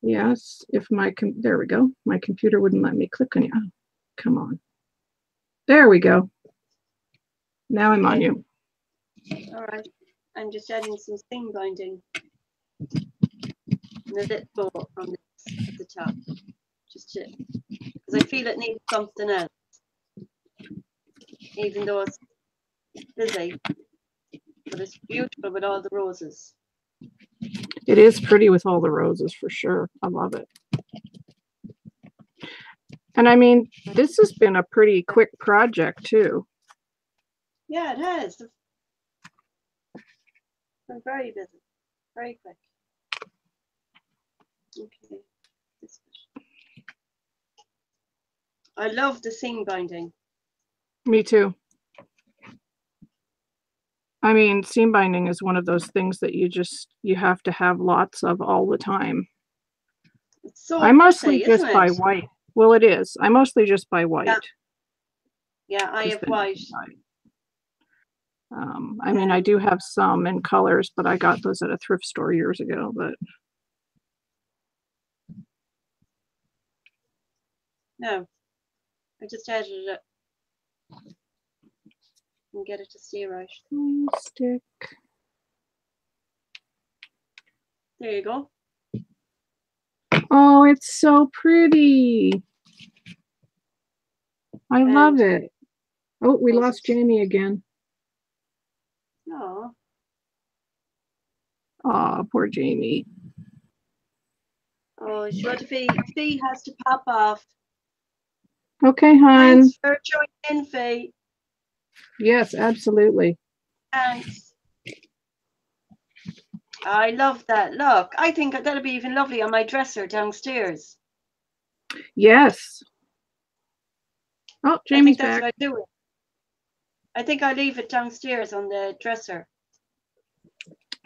Yes, if there we go. My computer wouldn't let me click on you. Oh, come on. There we go. Now I'm on you. All right. I'm just adding some seam binding. And a little bow on this at the top. Just because I feel it needs something else. Even though it's busy. But it's beautiful with all the roses. It is pretty with all the roses for sure. I love it. And I mean, this has been a pretty quick project too. Yeah, it has. I'm very busy. Very quick. Okay. I love the seam binding. Me too. I mean, seam binding is one of those things that you have to have lots of all the time. It's so I mostly pretty, just buy white. Well, it is. I mostly just buy white. Yeah, I have white. I mean, I do have some in colors, but I got those at a thrift store years ago. But no, I just added it and get it to stay right. Stick. There you go. Oh, it's so pretty. I love it. Oh, we lost Jaime again. Oh. Oh, poor Jaime. Oh, Fee has to pop off. Okay, hon. Thanks for joining in, Fee. Yes, absolutely. Thanks. I love that. Look, I think that'll be even lovely on my dresser downstairs. Yes. Oh, Jamie's back. That's what I do. I think I leave it downstairs on the dresser.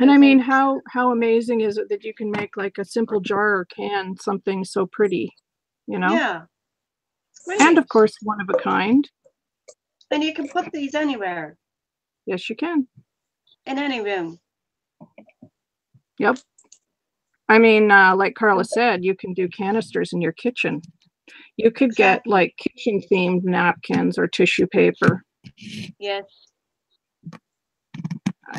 And I mean, how amazing is it that you can make like a simple jar or can something so pretty, you know? Yeah. And of course, one of a kind. And you can put these anywhere. Yes, you can. In any room. Yep. I mean, like Carla said, you can do canisters in your kitchen. You could get like kitchen themed napkins or tissue paper. Yes.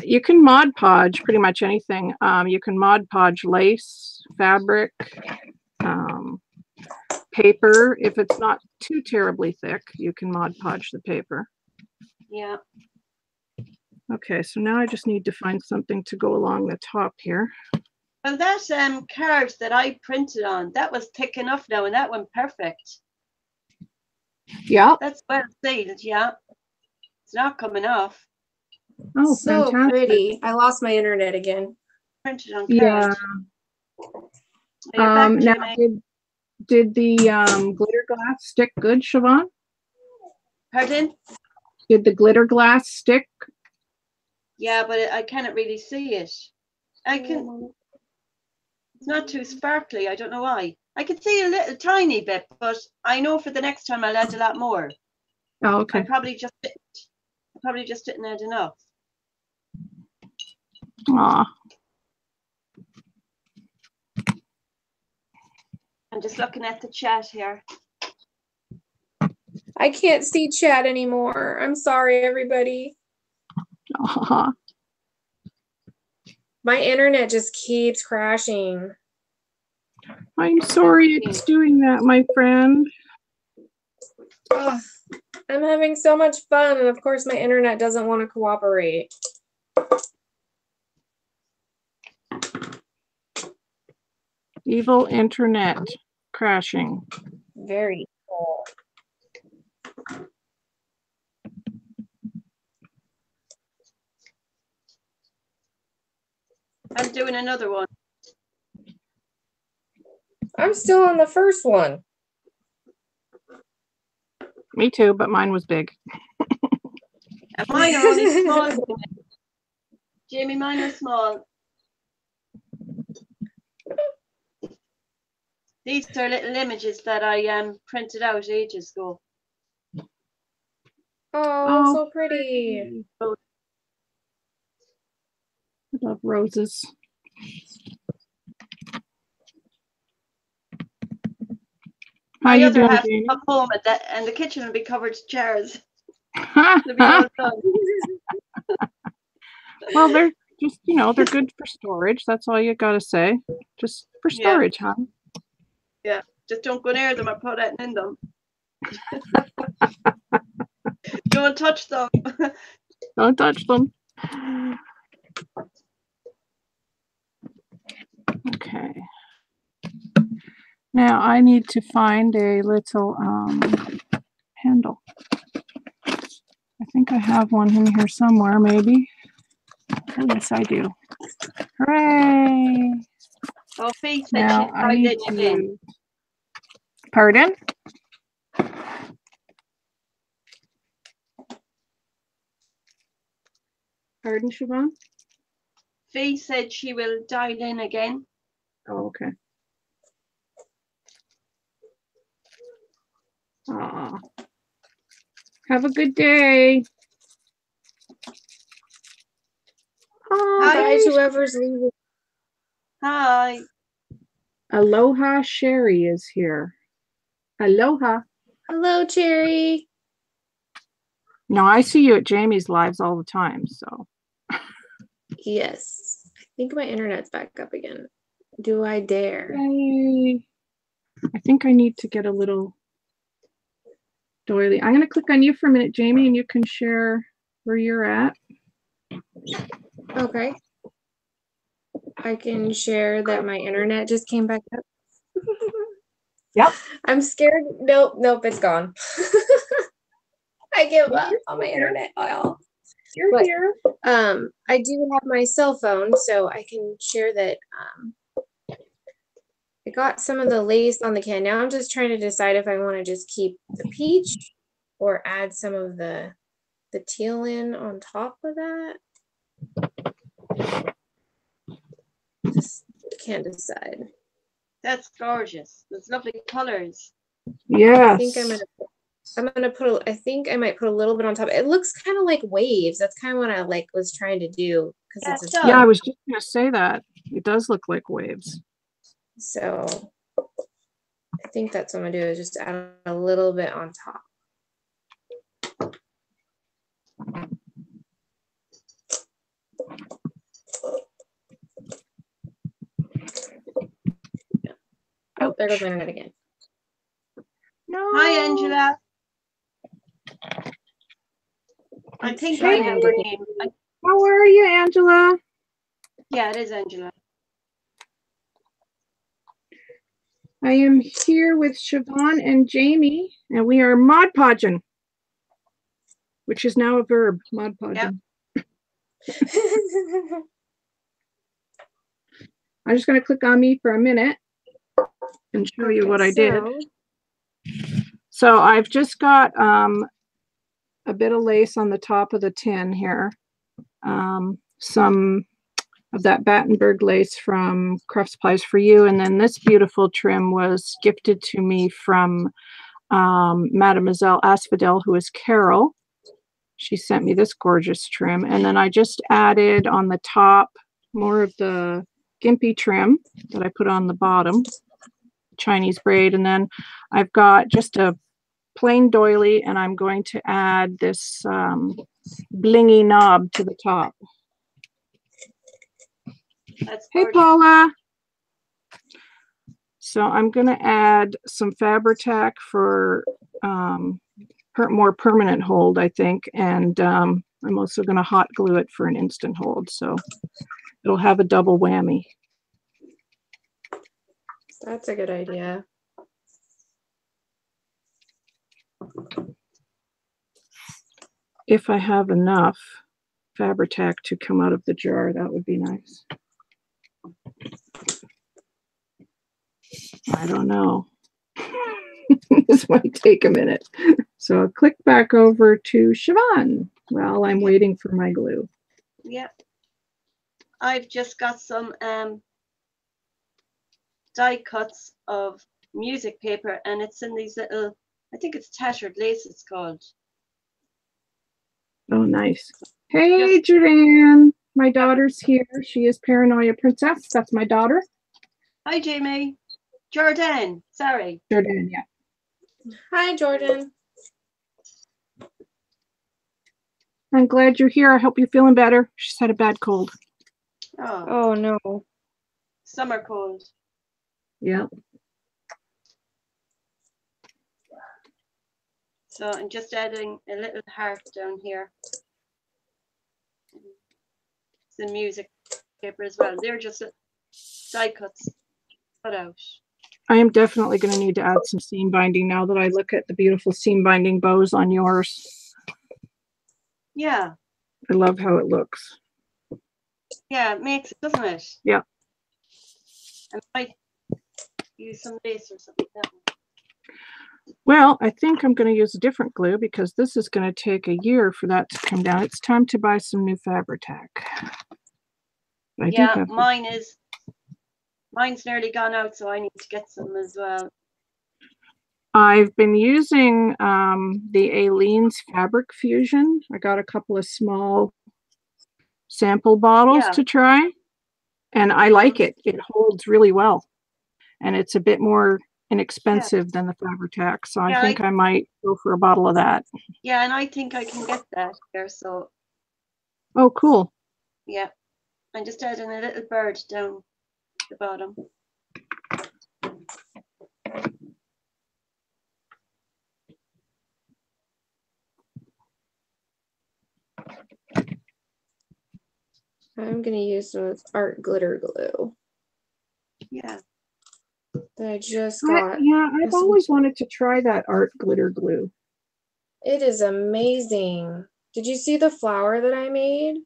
You can Mod Podge pretty much anything. You can Mod Podge lace, fabric, paper. If it's not too terribly thick, you can Mod Podge the paper. Yeah. Okay, so now I just need to find something to go along the top here. Well, that card that I printed on, that was thick enough now, and that went perfect. Yeah. That's well sealed, yeah. It's not coming off. Oh, so fantastic. Pretty. I lost my internet again. Printed on card. Yeah. Now, did the glitter glass stick good, Siobhan? Pardon? Did the glitter glass stick? Yeah, but I cannot really see it. I can. It's not too sparkly. I don't know why. I can see a little tiny bit, but I know for the next time I'll add a lot more. Oh, okay. I probably just didn't add enough. Aw. I'm just looking at the chat here. I can't see chat anymore. I'm sorry, everybody. Aw. My internet just keeps crashing. I'm sorry it's doing that, my friend. Ugh. I'm having so much fun, and of course my internet doesn't want to cooperate. Evil internet crashing. Very cool. I'm doing another one. I'm still on the first one. Me too, but mine was big. And mine are only small. Jamie, mine are small. These are little images that I printed out ages ago. Oh, so pretty. I love roses. How My you other doing, half Jamie? come home at that, and the kitchen will be covered with chairs. They'll be all done. Well, they're just, they're good for storage. That's all you gotta say. Just for storage, huh? Yeah, just don't go near them or put it in them. Don't touch them. Don't touch them. Okay. Now I need to find a little handle. I think I have one in here somewhere, maybe. Oh, yes, I do. Hooray! Oh, Faith said Now she'd I try need it again. to. Pardon? Pardon, Siobhan? Faith said she will dial in again. Oh, okay. Aw. Have a good day. Hi. Bye to whoever's leaving. Hi. Aloha Sherry is here. Aloha. Hello, Cherry. No, I see you at Jamie's lives all the time, so. Yes. I think my internet's back up again. Do I dare? Yay. I think I need to get a little doily. I'm going to click on you for a minute, Jamie, and you can share where you're at. Okay. I can share that my internet just came back up. Yep. I'm scared. Nope, it's gone. I give up on my internet. You're here. I do have my cell phone, so I can share that I got some of the lace on the can. Now I'm just trying to decide if I want to just keep the peach or add some of the teal in on top of that. Just can't decide. That's gorgeous. Those lovely colors. Yes. I think I think I might put a little bit on top. It looks kind of like waves. That's kind of what I was trying to do because it's yeah, I was just going to say that. It does look like waves. So I think that's what I'm gonna do is just add a little bit on top. Oh, there goes my internet again. No. Hi, Angela. I think I know your name. How are you, Angela? Yeah, it is Angela. I am here with Siobhan and Jamie, and we are Mod Podgin, which is now a verb, Mod Podgin. Yep. I'm just going to click on me for a minute and show you what I did. So I've just got a bit of lace on the top of the tin here, some of that Battenberg lace from Craft Supplies for You. And then this beautiful trim was gifted to me from Mademoiselle Asphodel, who is Carol. She sent me this gorgeous trim. And then I just added on the top more of the gimpy trim that I put on the bottom, Chinese braid. And then I've got just a plain doily, and I'm going to add this blingy knob to the top. Hey, Paula. So I'm going to add some Fabri-Tac for more permanent hold, I think. And I'm also going to hot glue it for an instant hold. So it'll have a double whammy. That's a good idea. If I have enough Fabri-Tac to come out of the jar, that would be nice. I don't know. This might take a minute. So I'll click back over to Siobhan while I'm waiting for my glue. Yep. I've just got some die cuts of music paper, and it's in these little, I think it's tattered lace it's called. Oh, nice. Hey, Joanne. My daughter's here. She is Paranoia Princess. That's my daughter. Hi, Jaime. Jordan, sorry. Jordan, yeah. Hi, Jordan. I'm glad you're here. I hope you're feeling better. She's had a bad cold. Oh no. Summer cold. Yeah. So I'm just adding a little heart down here. Some music paper as well. They're just die cuts cut out. I am definitely going to need to add some seam binding now that I look at the beautiful seam binding bows on yours. Yeah. I love how it looks. Yeah, it makes it, doesn't it? Yeah. I might use some lace or something like that. Well, I think I'm going to use a different glue because this is going to take a year for that to come down. It's time to buy some new Fabri-Tac. Yeah, mine's nearly gone out, so I need to get some as well. I've been using the Aleene's Fabric Fusion. I got a couple of small sample bottles to try, and I like it. It holds really well, and it's a bit more inexpensive than the Fabri-Tac, so I think I might go for a bottle of that. Yeah, and I think I can get that here, so. Oh, cool. Yeah, I'm just adding a little bird down the bottom. I'm going to use some art glitter glue. Yeah. That I just got. I've always wanted to try that art glitter glue. It is amazing. Did you see the flower that I made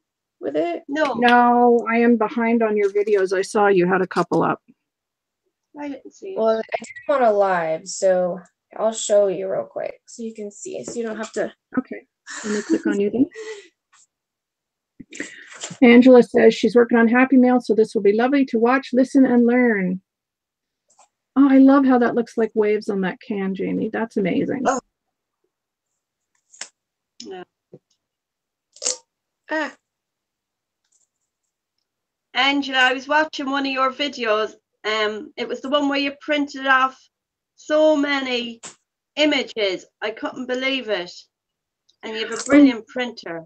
with it? No, I am behind on your videos. I saw you had a couple up. I didn't see it. Well, I did them on a live, so I'll show you real quick so you can see, so you don't have to. Okay, let me click on you then. Angela says she's working on Happy Mail, so this will be lovely to watch, listen, and learn. Oh, I love how that looks like waves on that can, Jamie. That's amazing. Oh. Yeah. Angela, I was watching one of your videos. It was the one where you printed off so many images. I couldn't believe it. And you have a brilliant printer.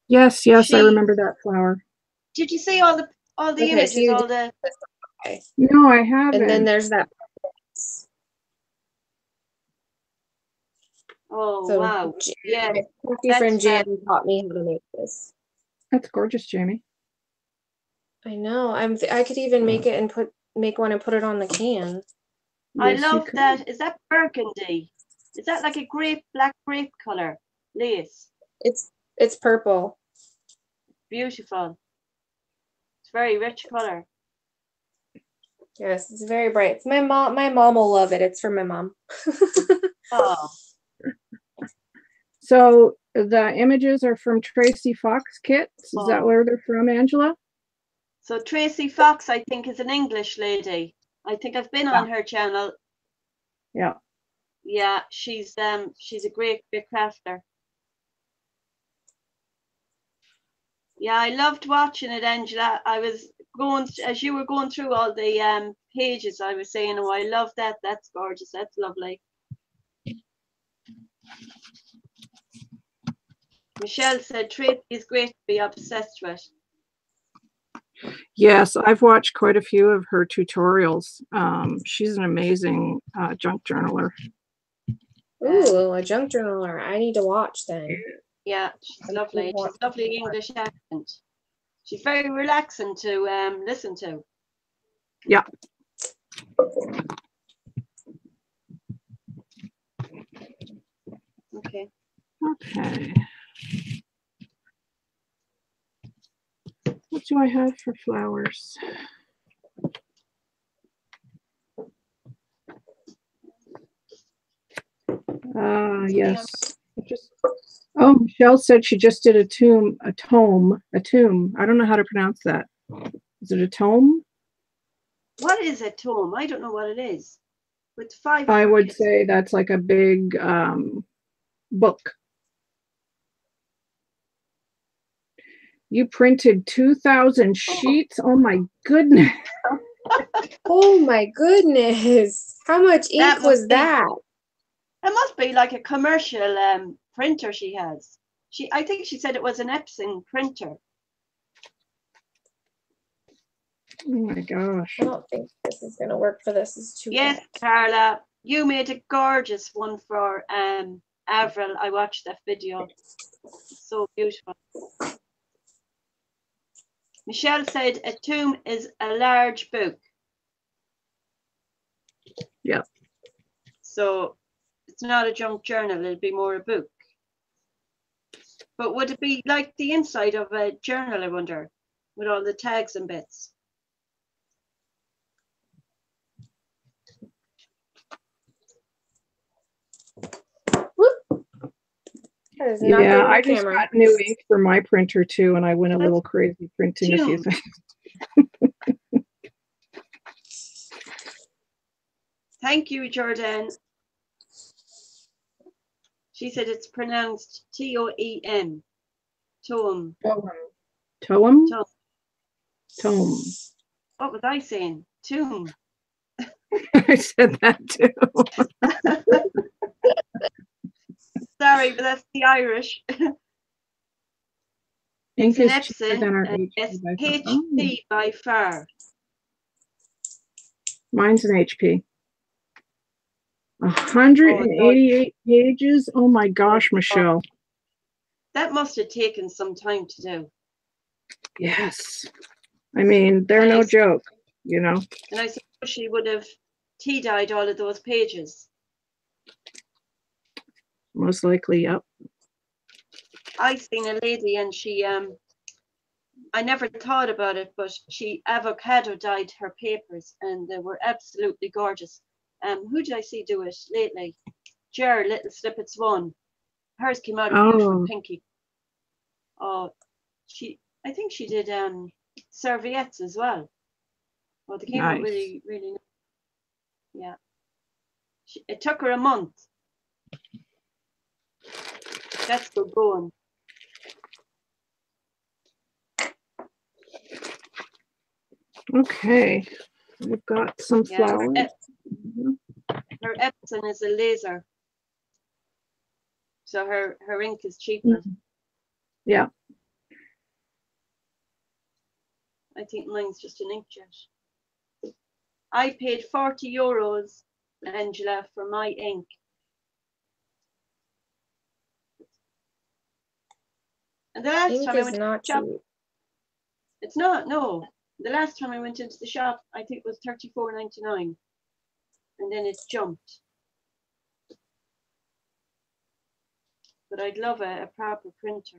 Yes, I remember that flower. Did you see all the images? No, I haven't. And then there's that. Oh, so, wow. Yeah. My friend Jan taught me how to make this. That's gorgeous, Jamie. I know. I could even make it and make one and put it on the can. I love that. Is that burgundy? Is that like a black grape color lace? It's purple. Beautiful. It's very rich color. Yes, it's very bright. My mom will love it. It's for my mom. Oh. So the images are from Tracy Fox Kits. Is that where they're from, Angela? So Tracy Fox, I think, is an English lady. I think I've been on her channel. Yeah. Yeah, she's a great crafter. Yeah, I loved watching it, Angela. I was going, as you were going through all the pages, I was saying, oh, I love that. That's gorgeous. That's lovely. Michelle said Tracy is great to be obsessed with. Yes, I've watched quite a few of her tutorials. She's an amazing junk journaler. Ooh, a junk journaler. I need to watch then. Yeah, she's lovely. She's lovely English accent. She's very relaxing to listen to. Yeah. Okay. Okay. What do I have for flowers? Yes. Oh, Michelle said she just did a tome. I don't know how to pronounce that. Is it a tome? What is a tome? I don't know what it is. With 5. I would say that's like a big book. You printed 2,000 sheets? Oh my goodness. Oh my goodness. How much ink was that? It must be like a commercial printer she has. I think she said it was an Epson printer. Oh my gosh. I don't think this is going to work for this. It's too Yes, big. Carla, you made a gorgeous one for Avril. I watched that video. It's so beautiful. Michelle said a tome is a large book. Yeah. So it's not a junk journal, it'll be more a book. But would it be like the inside of a journal, I wonder, with all the tags and bits? Yeah, I just got new ink for my printer too, and I went a little crazy printing a few things. Thank you, Jordan. She said it's pronounced T-O-E-M. Tome. Tome? Tome. What was I saying? Tomb. I said that too. Sorry, but that's the Irish. Ink It's an is cheaper than our Epson. HP by It's far. HP by far. Mine's an HP. 188 pages. Oh my gosh, Michelle. That must have taken some time to do. Yes. I mean, they're no joke, you know. And I suppose she would have tea-dyed all of those pages. Most likely, yep. I seen a lady and she I never thought about it, but she avocado dyed her papers and they were absolutely gorgeous. Who did I see do it lately? Jer, Little Snippets One. Hers came out a beautiful pinky. Oh, I think she did serviettes as well. Well, they came out really, really nice. Yeah. It took her a month. That's good going. Okay. We've got some flowers. Her Epson is a laser. So her ink is cheaper. Yeah. I think mine's just an inkjet. I paid €40, Angela, for my ink. And the last time I went to the shop, it's not, no. The last time I went into the shop, I think it was $34.99. And then it jumped. But I'd love a proper printer.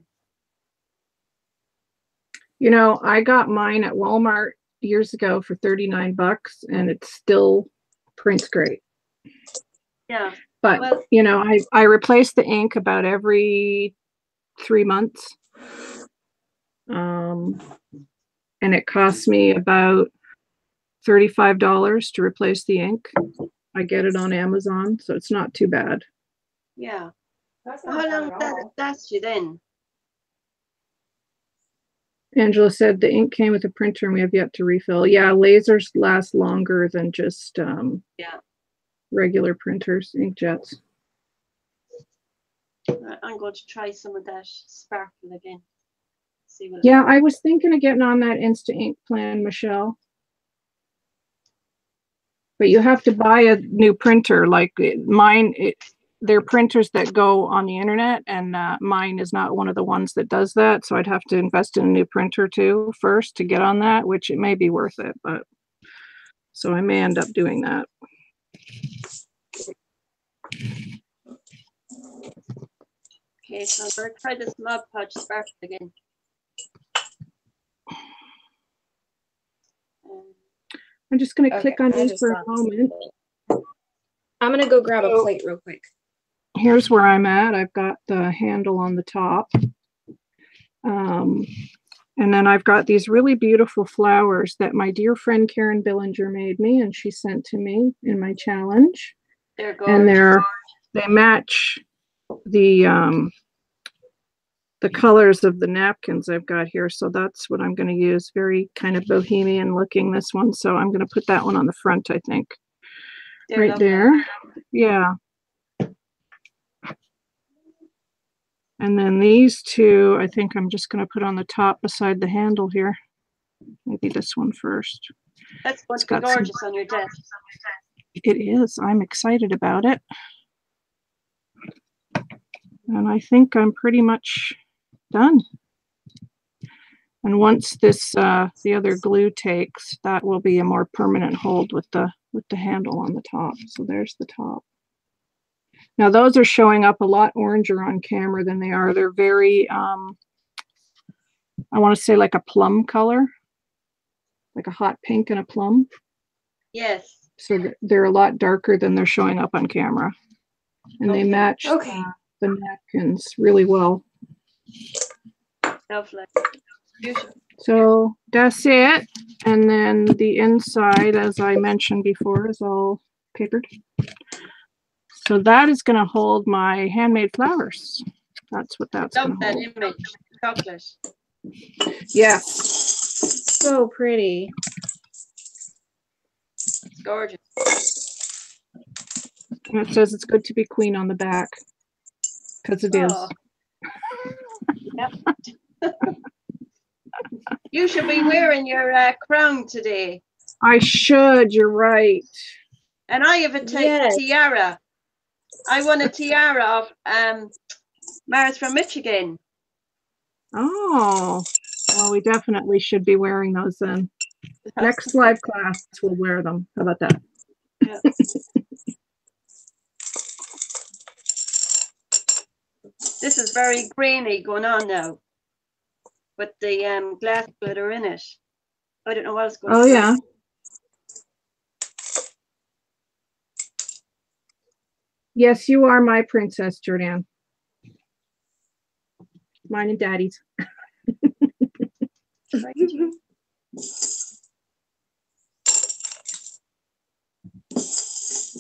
You know, I got mine at Walmart years ago for $39 and it still prints great. Yeah. But, well, you know, I replace the ink about every 3 months. and it costs me about $35 to replace the ink. I get it on Amazon, so it's not too bad. Yeah. That's How long does that last you then? Angela said the ink came with a printer and we have yet to refill. Yeah, lasers last longer than just regular printers, inkjets. I'm going to try some of that sparkle again. See what Yeah, I was thinking of getting on that Insta Ink plan, Michelle. But you have to buy a new printer. Like mine, they're printers that go on the internet, and mine is not one of the ones that does that. So I'd have to invest in a new printer too first to get on that, which it may be worth it. But so I may end up doing that. Okay, so I'm going to try this Mod Podge sparkle again. I'm just going to click on these for a moment. I'm going to go grab a plate real quick. Here's where I'm at. I've got the handle on the top. And then I've got these really beautiful flowers that my dear friend Karen Billinger made me, and she sent to me in my challenge. They're gorgeous. And they match the colors of the napkins I've got here. So that's what I'm going to use. Very kind of bohemian looking, this one. So I'm going to put that one on the front, I think. They're right lovely. there. Yeah. And then these two, I think I'm just going to put on the top beside the handle here. Maybe this one first. That's going to be gorgeous on your desk. It is. I'm excited about it. And I think I'm pretty much done. And once this the other glue takes, that will be a more permanent hold with the handle on the top. So there's the top. Now those are showing up a lot oranger on camera than they are. They're very I want to say like a plum color, like a hot pink and a plum. Yes. So they're a lot darker than they're showing up on camera, and they match the napkins really well. Lovely. Beautiful. So that's it. And then the inside, as I mentioned before, is all papered. So that is going to hold my handmade flowers. That's what that's going to hold. Love that image. Chocolate. Yes. So pretty. It's gorgeous. And it says it's good to be queen on the back. Because it is. Yep. You should be wearing your crown today. I should. You're right. And I have a tiara. I won a tiara of Mars from Michigan. Oh, well, we definitely should be wearing those then. Next live class, we'll wear them. How about that? Yeah. This is very grainy going on now with the glass glitter in it. I don't know what it's going to Oh, do. yeah. Yes, you are my princess, Jordan. Mine and Daddy's.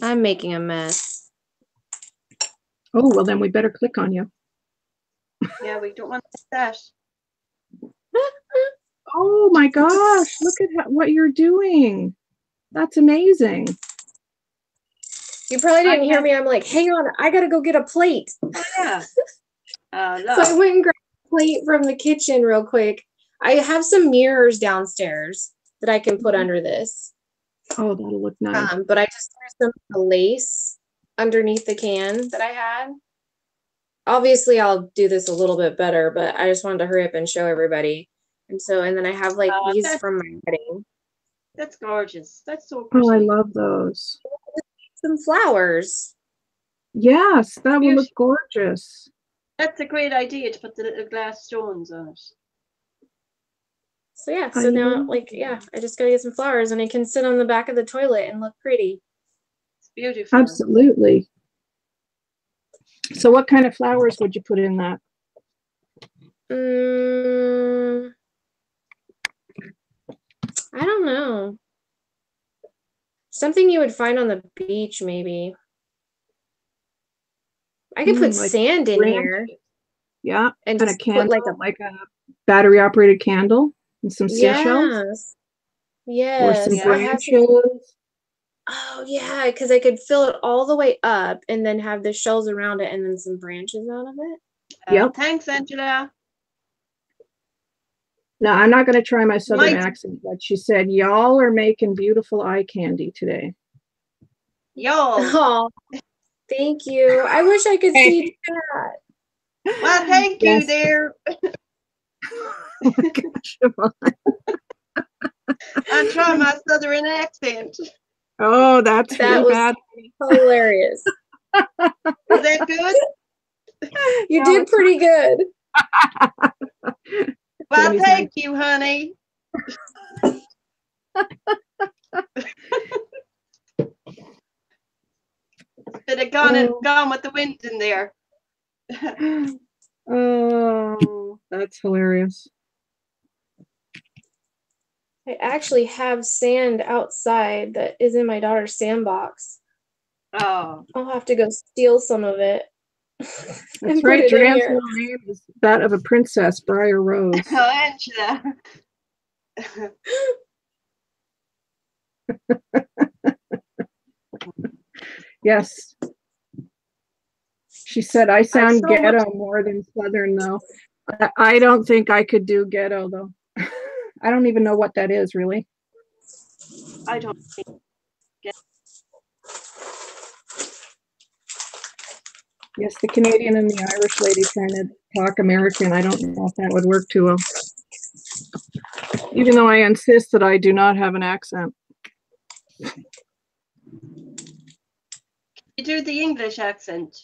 I'm making a mess. Oh, well, then we better click on you. Yeah, we don't want that. Oh my gosh, look at what you're doing. That's amazing. You probably didn't hear me. I'm like, hang on, I gotta go get a plate. Oh, yeah. So I went and grabbed a plate from the kitchen real quick. I have some mirrors downstairs that I can put under this. Oh, that'll look nice. But I just threw some lace underneath the can that I had. Obviously, I'll do this a little bit better, but I just wanted to hurry up and show everybody. And so, and then I have like these from my wedding. That's gorgeous. That's so pretty. Oh, I love those. Some flowers. Yes, that will look gorgeous. That's a great idea to put the little glass stones on it. So yeah, so now like, yeah, I just gotta get some flowers and it can sit on the back of the toilet and look pretty. It's beautiful. Absolutely. So what kind of flowers would you put in that? I don't know. Something you would find on the beach, maybe. I could put like sand in branch. here. Yeah, And and a just candle, put like a battery operated candle and some seashells. Yes. Or some Yes. I have some. branches. Oh yeah, because I could fill it all the way up and then have the shells around it and then some branches out of it. Yep. Thanks, Angela. No, I'm not going to try my southern accent, but she said, y'all are making beautiful eye candy today. Y'all. Oh, thank you. I wish I could see that. Well, thank you, dear. Oh my gosh, Siobhan. I'm trying my southern accent. Oh, that's really bad. Hilarious. Is that good? You did pretty good. Well, thank you, honey. Should have gone with the wind in there. Oh, that's hilarious. I actually have sand outside that is in my daughter's sandbox. Oh. I'll have to go steal some of it. That's right. Duran's little name is that of a princess, Briar Rose. Oh, Angela. Yes. She said, I sound ghetto more than Southern, though. I don't think I could do ghetto, though. I don't even know what that is, really. I don't think. Yes, the Canadian and the Irish lady trying to talk American. I don't know if that would work too well. Even though I insist that I do not have an accent. You do the English accent,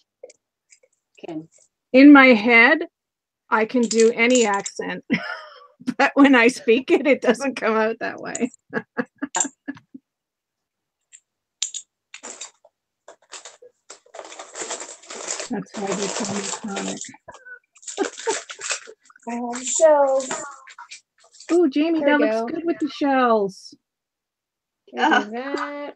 Kim. In my head, I can do any accent. But when I speak it, it doesn't come out that way. That's why they call me comic. I have shells. Oh, Jamie, that looks good with the shells. Can do that.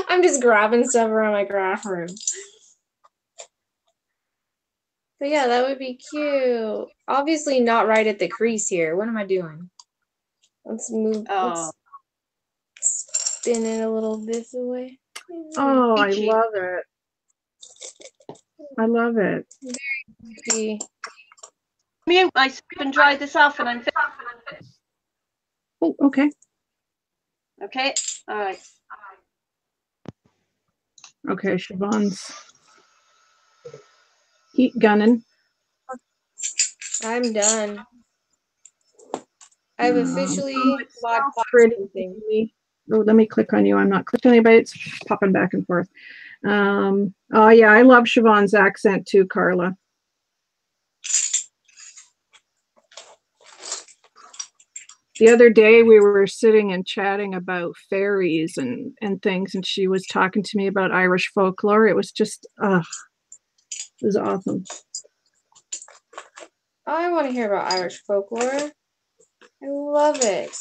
I'm just grabbing stuff around my craft room. But yeah, that would be cute. Obviously not right at the crease here. What am I doing? Let's move. Let's spin it a little this way. Oh, I love it. I love it. Very pretty. Mute myself and dry this off and I'm finished. Oh, okay. Okay, all right. Okay, Siobhan's heat gunning. I'm done. I've officially Mod Podge everything. Oh, let me click on you. I'm not clicking anybody. It's popping back and forth. Oh yeah, I love Siobhan's accent too, Carla. The other day we were sitting and chatting about fairies and things, and she was talking to me about Irish folklore. It was just, it was awesome. I want to hear about Irish folklore. I love it.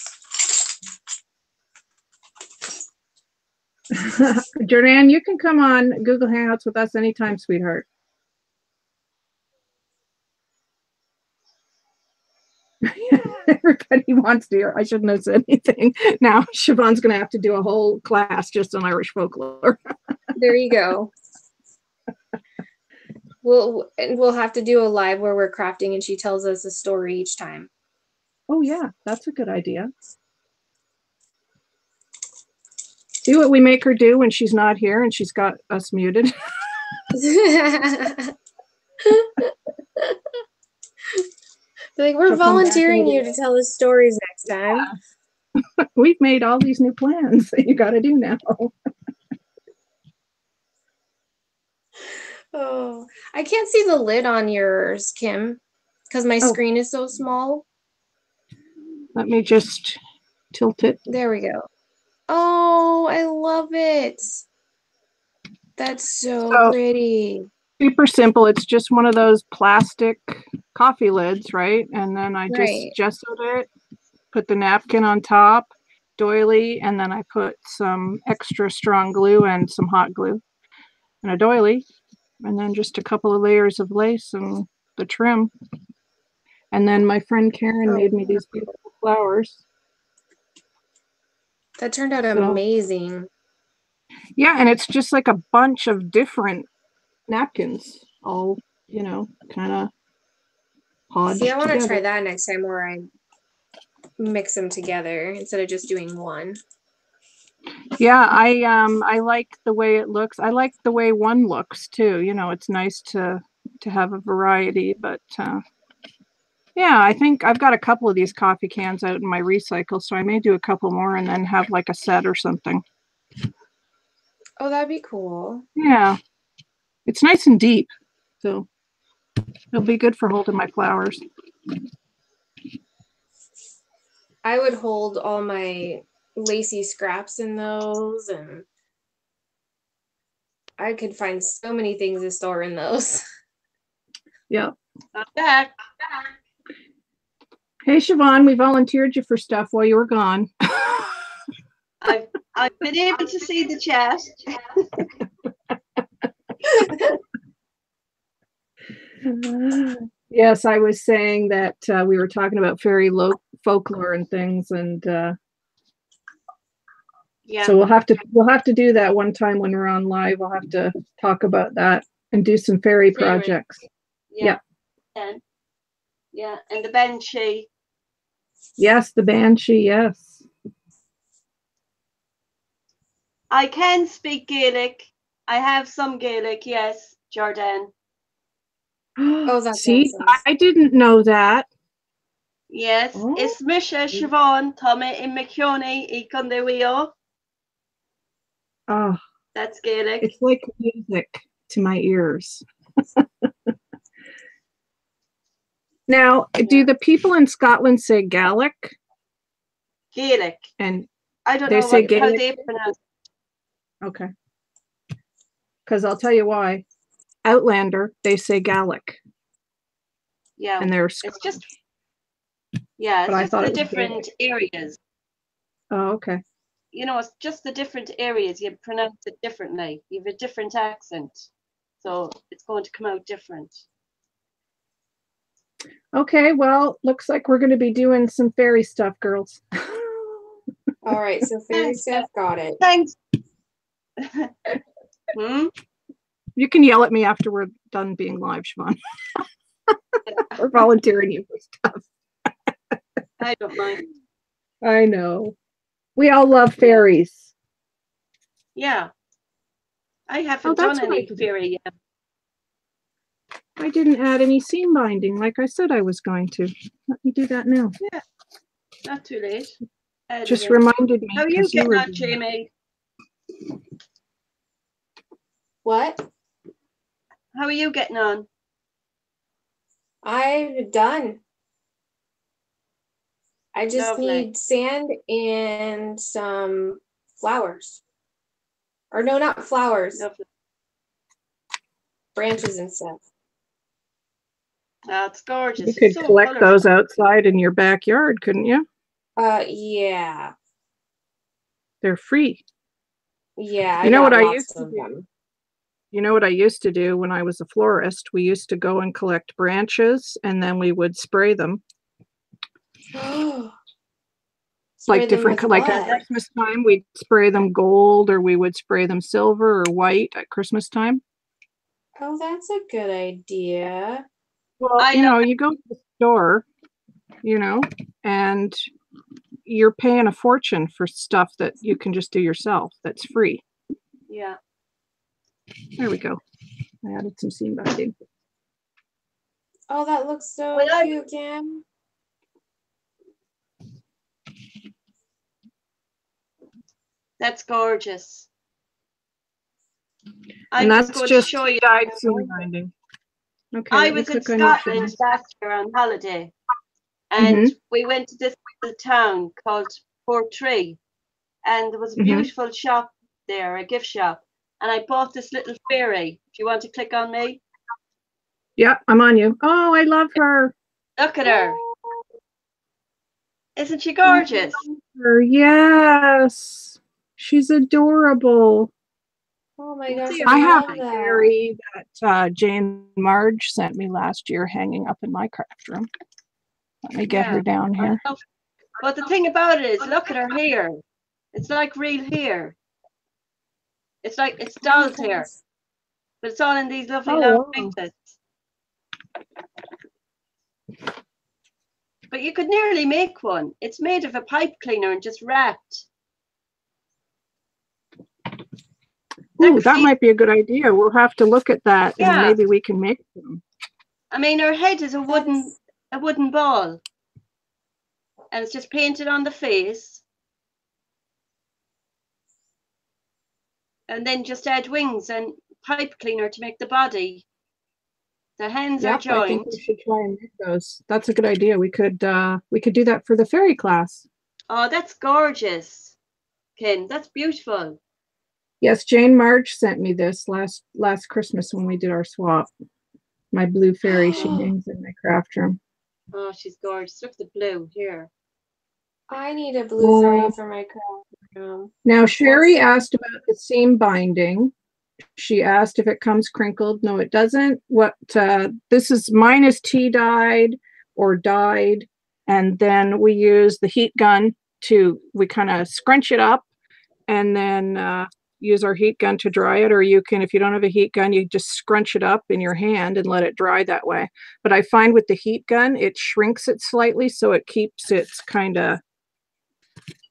Jordan, you can come on Google Hangouts with us anytime, sweetheart. Everybody wants to hear. I shouldn't have said anything. Now Siobhan's going to have to do a whole class just on Irish folklore. There you go. We'll have to do a live where we're crafting and she tells us a story each time. Oh yeah, that's a good idea. See what we make her do when she's not here and she's got us muted. Like, we're volunteering you to tell us stories next time. Yeah. We've made all these new plans that you got to do now. Oh, I can't see the lid on yours, Kim, because my screen is so small. Let me just tilt it. There we go. Oh, I love it. That's so pretty. Super simple. It's just one of those plastic coffee lids, right? And then I just Right. gessoed it, put the napkin on top, doily, and then I put some extra strong glue and some hot glue and a doily, and then just a couple of layers of lace and the trim. And then my friend Karen made me these beautiful flowers. That turned out So, amazing. yeah, and it's just like a bunch of different napkins, all, you know, kind of hodged See, I want to together. try that next time where I mix them together instead of just doing one. Yeah, I like the way it looks. I like the way one looks too. You know, it's nice to have a variety, but yeah, I think I've got a couple of these coffee cans out in my recycle, so I may do a couple more and then have like a set or something. Oh, that'd be cool. Yeah. It's nice and deep, so it'll be good for holding my flowers. I would hold all my lacy scraps in those, and I could find so many things to store in those. Yeah. I'm back. Hey, Siobhan, we volunteered you for stuff while you were gone. I've been able to see the chat. Yes, I was saying that we were talking about fairy folklore and things, and Yeah. so we'll have to do that one time when we're on live. We'll have to talk about that and do some fairy projects. Yeah. Yeah, and the banshee. Yes, the banshee. Yes. I can speak Gaelic. I have some Gaelic. Yes, Jordan. Oh, that's see, awesome. I didn't know that. Yes, Oh. it's Misha Siobhan, Tommy in McKinney, Iconde. Oh, That's Gaelic. it's like music to my ears. Now, do the people in Scotland say Gaelic? Gaelic. And I don't they know say how Gaelic? they pronounce it. Okay. Because I'll tell you why. Outlander, they say Gaelic. Yeah. And they're It's Scottish. just, yeah, it's But I just thought the it was different areas. Oh, okay. You know, it's just the different areas. You pronounce it differently. You have a different accent. So it's going to come out different. Okay, well, looks like we're going to be doing some fairy stuff, girls. All right, so fairy stuff, got it. Thanks. You can yell at me after we're done being live, Siobhan. We're volunteering you for stuff. I don't mind. I know. We all love fairies. Yeah. I haven't done any fairy yet. I didn't add any seam binding like I said I was going to. Let me do that now. Yeah. Not too late. Just reminded me. How are you getting on, Jaime? What? How are you getting on? I'm done. I just Lovely. need sand and some flowers. Or no, not flowers. Lovely. Branches and stuff. That's gorgeous. You could so collect colorful. those outside in your backyard, couldn't you? Yeah. They're free. Yeah, You know what I lots used to of do? them. You know what I used to do when I was a florist? We used to go and collect branches and then we would spray them. Like different, like at Christmas time, we'd spray them gold or we would spray them silver or white at Christmas time. Oh, that's a good idea. Well, you know, you go to the store, you know, and you're paying a fortune for stuff that you can just do yourself. That's free. Yeah. There we go. I added some seam binding. Oh, that looks so cute, Cam. That's gorgeous. And that's just show you. dyed seam binding. Okay. I was in Scotland last year on holiday, and we went to this little town called Portree, and there was a beautiful shop there, a gift shop, and I bought this little fairy. If you want to click on me. Yeah, I'm on you. Oh, I love her. Look at her. Isn't she gorgeous? Yes. She's adorable. Oh my gosh, I have love a that. fairy that Jane Marge sent me last year hanging up in my craft room. Let me get her down here. But the thing about it is, look at her hair. It's like real hair. It's like it's doll's hair, but it's all in these lovely long ringlets. But you could nearly make one. It's made of a pipe cleaner and just wrapped. Ooh, that might be a good idea. We'll have to look at that, and maybe we can make them. I mean, her head is a wooden ball, and it's just painted on the face, and then just add wings and pipe cleaner to make the body. The hands are joined. I think we should try and make those. That's a good idea. We could do that for the fairy class. Oh, that's gorgeous, Kim. That's beautiful. Yes, Jane Marge sent me this last Christmas when we did our swap. My blue fairy, she hangs in my craft room. Oh, she's gorgeous. Look at the blue here. I need a blue fairy for my craft room. Now, Sherry asked about the seam binding. She asked if it comes crinkled. No, it doesn't. Mine is tea dyed or dyed, and then we use the heat gun we kind of scrunch it up, and then use our heat gun to dry it. Or you can, if you don't have a heat gun, you just scrunch it up in your hand and let it dry that way. But I find with the heat gun, it shrinks it slightly, so it keeps its kind of,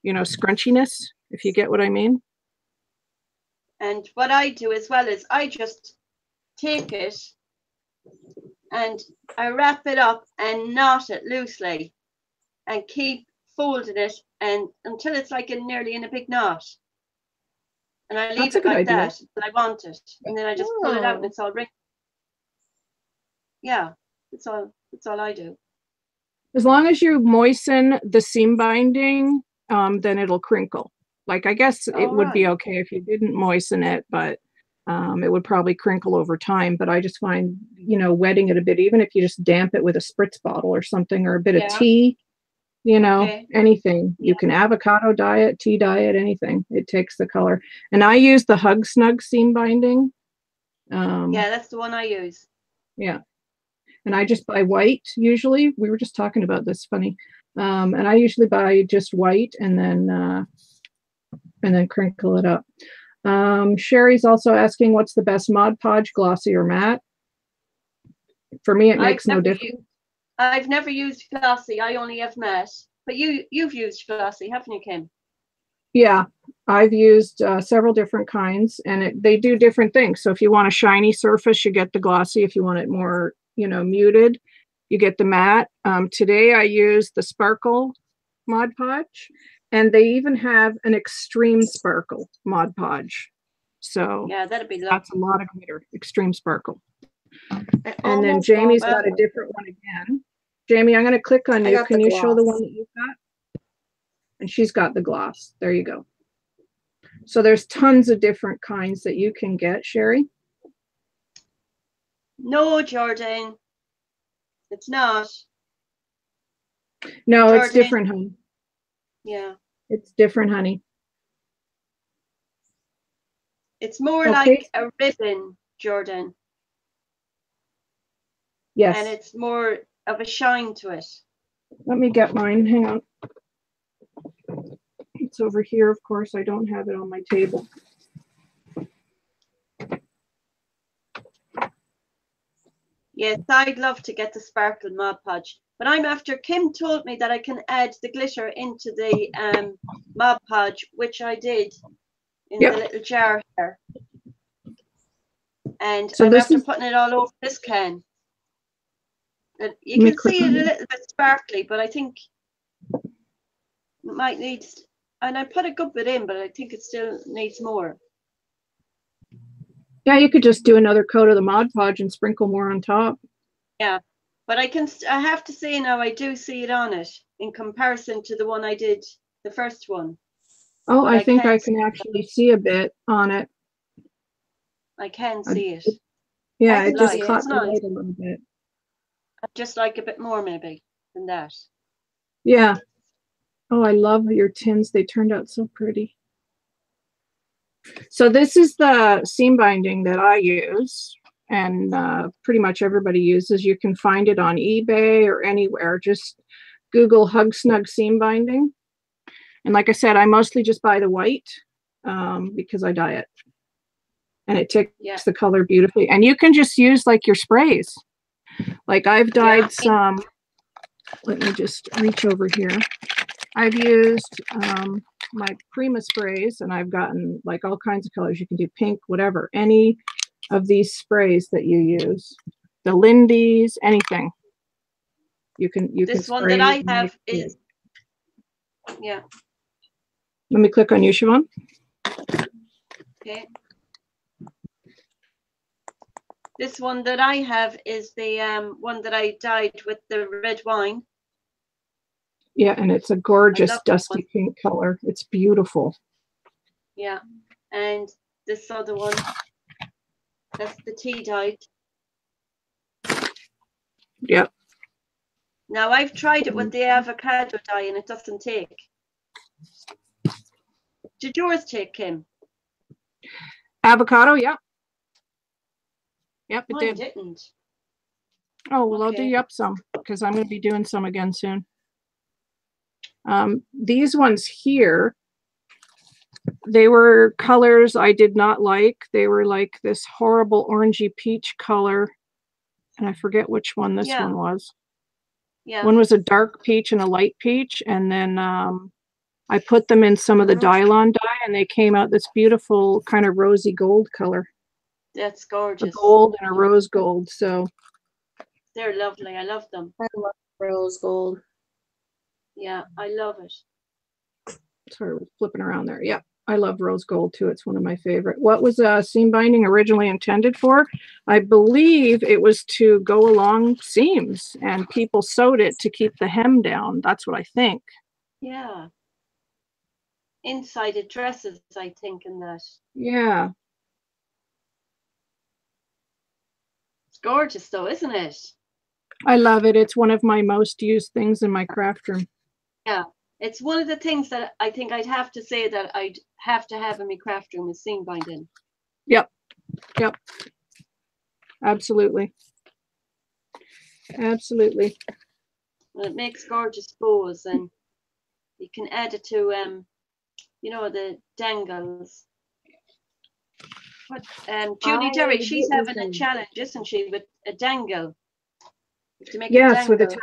scrunchiness, if you get what I mean. And what I do as well is I just take it and I wrap it up and knot it loosely and keep folding it and until it's like nearly in a big knot. And I leave it like that, but I want it. And then I just pull it out and it's all wrinkled. Yeah, that's all I do. As long as you moisten the seam binding, then it'll crinkle. Like, I guess it would be okay if you didn't moisten it, but it would probably crinkle over time. But I just find, wetting it a bit, even if you just damp it with a spritz bottle or something, or a bit of tea, anything. You can avocado dye it, tea dye it, anything. It takes the color. And I use the Hug Snug seam binding. Yeah, that's the one I use. Yeah. And I just buy white usually. We were just talking about this, funny. And I usually buy just white and then crinkle it up. Sherry's also asking, what's the best Mod Podge, glossy or matte? For me, it makes no difference. I've never used glossy. I only have matte. But you've used glossy, haven't you, Kim? Yeah, I've used several different kinds, and they do different things. So if you want a shiny surface, you get the glossy. If you want it more, muted, you get the matte. Today I used the Sparkle Mod Podge, and they even have an Extreme Sparkle Mod Podge. So yeah, that'd be lovely. That's a lot of glitter, Extreme Sparkle. And then Jamie's got a different one again. Jamie, I'm going to click on you. Can you show the one that you've got? And she's got the gloss. There you go. So there's tons of different kinds that you can get, Sherry. No, Jordan. It's not. No, Jordan. It's different, honey. Yeah. It's different, honey. It's more like a ribbon, Jordan. Yes. And it's more of a shine to it. Let me get mine. Hang on. It's over here, of course. I don't have it on my table. Yes, I'd love to get the Sparkle Mod Podge. But I'm after, Kim told me that I can add the glitter into the Mod Podge, which I did in the little jar here. And so I'm after putting it all over this can. You can see it a little bit sparkly, but I think it might need, and I put a good bit in, but I think it still needs more. Yeah, you could just do another coat of the Mod Podge and sprinkle more on top. Yeah, but I have to say now, I do see it on it in comparison to the one I did, the first one. Oh, I think I can actually see a bit on it. I can see it. Yeah, I it can just see it. caught It's the nice. light a little bit. I just like a bit more maybe than that. Yeah. Oh, I love your tins. They turned out so pretty. So this is the seam binding that I use, and pretty much everybody uses. You can find it on eBay or anywhere. Just Google Hug Snug seam binding. And like I said, I mostly just buy the white because I dye it. And it takes the color beautifully. And you can just use like your sprays. Like I've dyed some, let me just reach over here. I've used my Prima sprays, and I've gotten like all kinds of colors. You can do pink, whatever, any of these sprays that you use. The Lindy's, anything. You can This one spray that I have is, yeah. Let me click on you, Siobhan. Okay. This one that I have is the one that I dyed with the red wine. Yeah, and it's a gorgeous dusty pink color. It's beautiful. Yeah, and this other one, that's the tea dyed. Yep. Now I've tried it with the avocado dye and it doesn't take. Did yours take, Kim? Avocado, yep. Yep, it Mine did. didn't. Oh, well, I'll do you up some because I'm going to be doing some again soon. These ones here, they were colors I did not like. They were like this horrible orangey peach color. And I forget which one this one was. Yeah. One was a dark peach and a light peach. And then I put them in some of the Dylon dye, and they came out this beautiful kind of rosy gold color. That's gorgeous. A gold and a rose gold. So they're lovely. I love them. I love rose gold. Yeah, I love it. Sorry, we're flipping around there. Yep, I love rose gold too. It's one of my favorite. What was seam binding originally intended for? I believe it was to go along seams, and people sewed it to keep the hem down. That's what I think. Yeah. Inside dresses, I think, in that. Yeah. It's gorgeous though, isn't it? I love it. It's one of my most used things in my craft room. Yeah. It's one of the things that I think I'd have to say that I'd have to have in my craft room is seam binding. Yep. Yep. Absolutely. Absolutely. Well, it makes gorgeous bows, and you can add it to you know, the dangles. What Julie Derry, she's having a challenge, isn't she, with a dangle? To make yes, a dangle. with a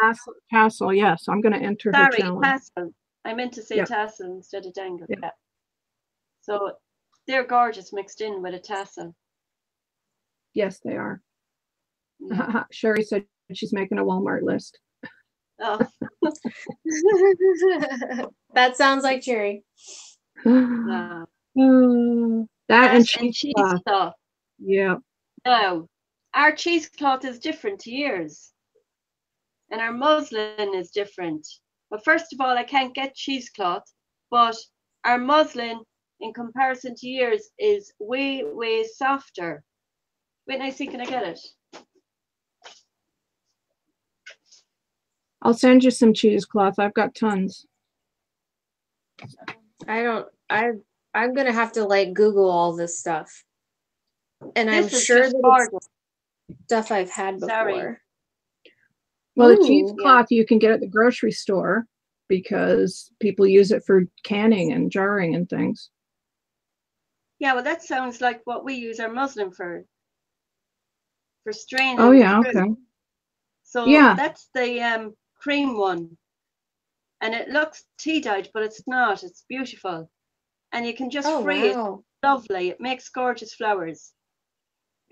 tassel. Yes, I'm going to enter her challenge. Tassel. I meant to say tassel instead of dangle. Yeah. So they're gorgeous mixed in with a tassel. Yes, they are. Yeah. Sherry said she's making a Walmart list. Oh. That sounds like Cherry. No. That and cheesecloth. Yeah. No, our cheesecloth is different to yours, and our muslin is different. But first of all, I can't get cheesecloth, but our muslin, in comparison to yours, is way, way softer. Wait, I see. Can I get it? I'll send you some cheesecloth. I've got tons. I'm gonna have to like Google all this stuff, and I'm sure that it's stuff I've had before. Sorry. Well, the cheesecloth you can get at the grocery store because people use it for canning and jarring and things. Yeah, well, that sounds like what we use our muslin for straining. Oh yeah, okay. So that's the cream one, and it looks tea dyed, but it's not. It's beautiful, and you can just free it. Lovely. It makes gorgeous flowers.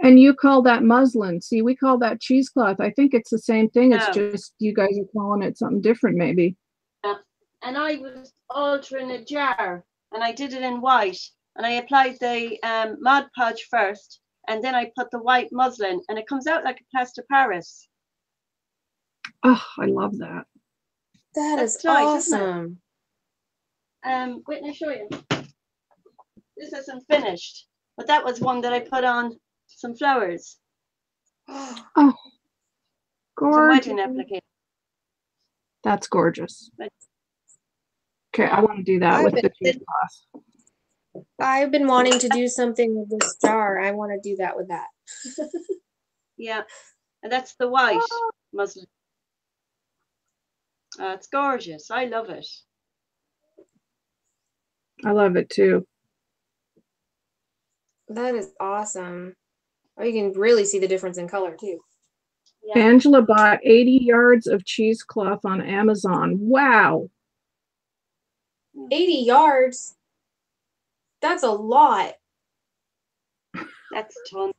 And you call that muslin. See, we call that cheesecloth. I think it's the same thing. It's just you guys are calling it something different, maybe. Yeah. And I was altering a jar, and I did it in white, and I applied the Mod Podge first, and then I put the white muslin, and it comes out like a plaster Paris. Oh, I love that. That's nice, awesome. Wait, I'll show you. This isn't finished, but that was one that I put on some flowers. Oh, It's a gorgeous. wedding application. That's gorgeous. But- Okay, I want to do that with the cheesecloth. I've been wanting to do something with this jar. I want to do that with that. Yeah, and that's the white muslin. It's gorgeous. I love it. I love it too. That is awesome. Oh, you can really see the difference in color too. Yeah. Angela bought 80 yards of cheesecloth on Amazon. Wow. 80 yards? That's a lot. That's tons,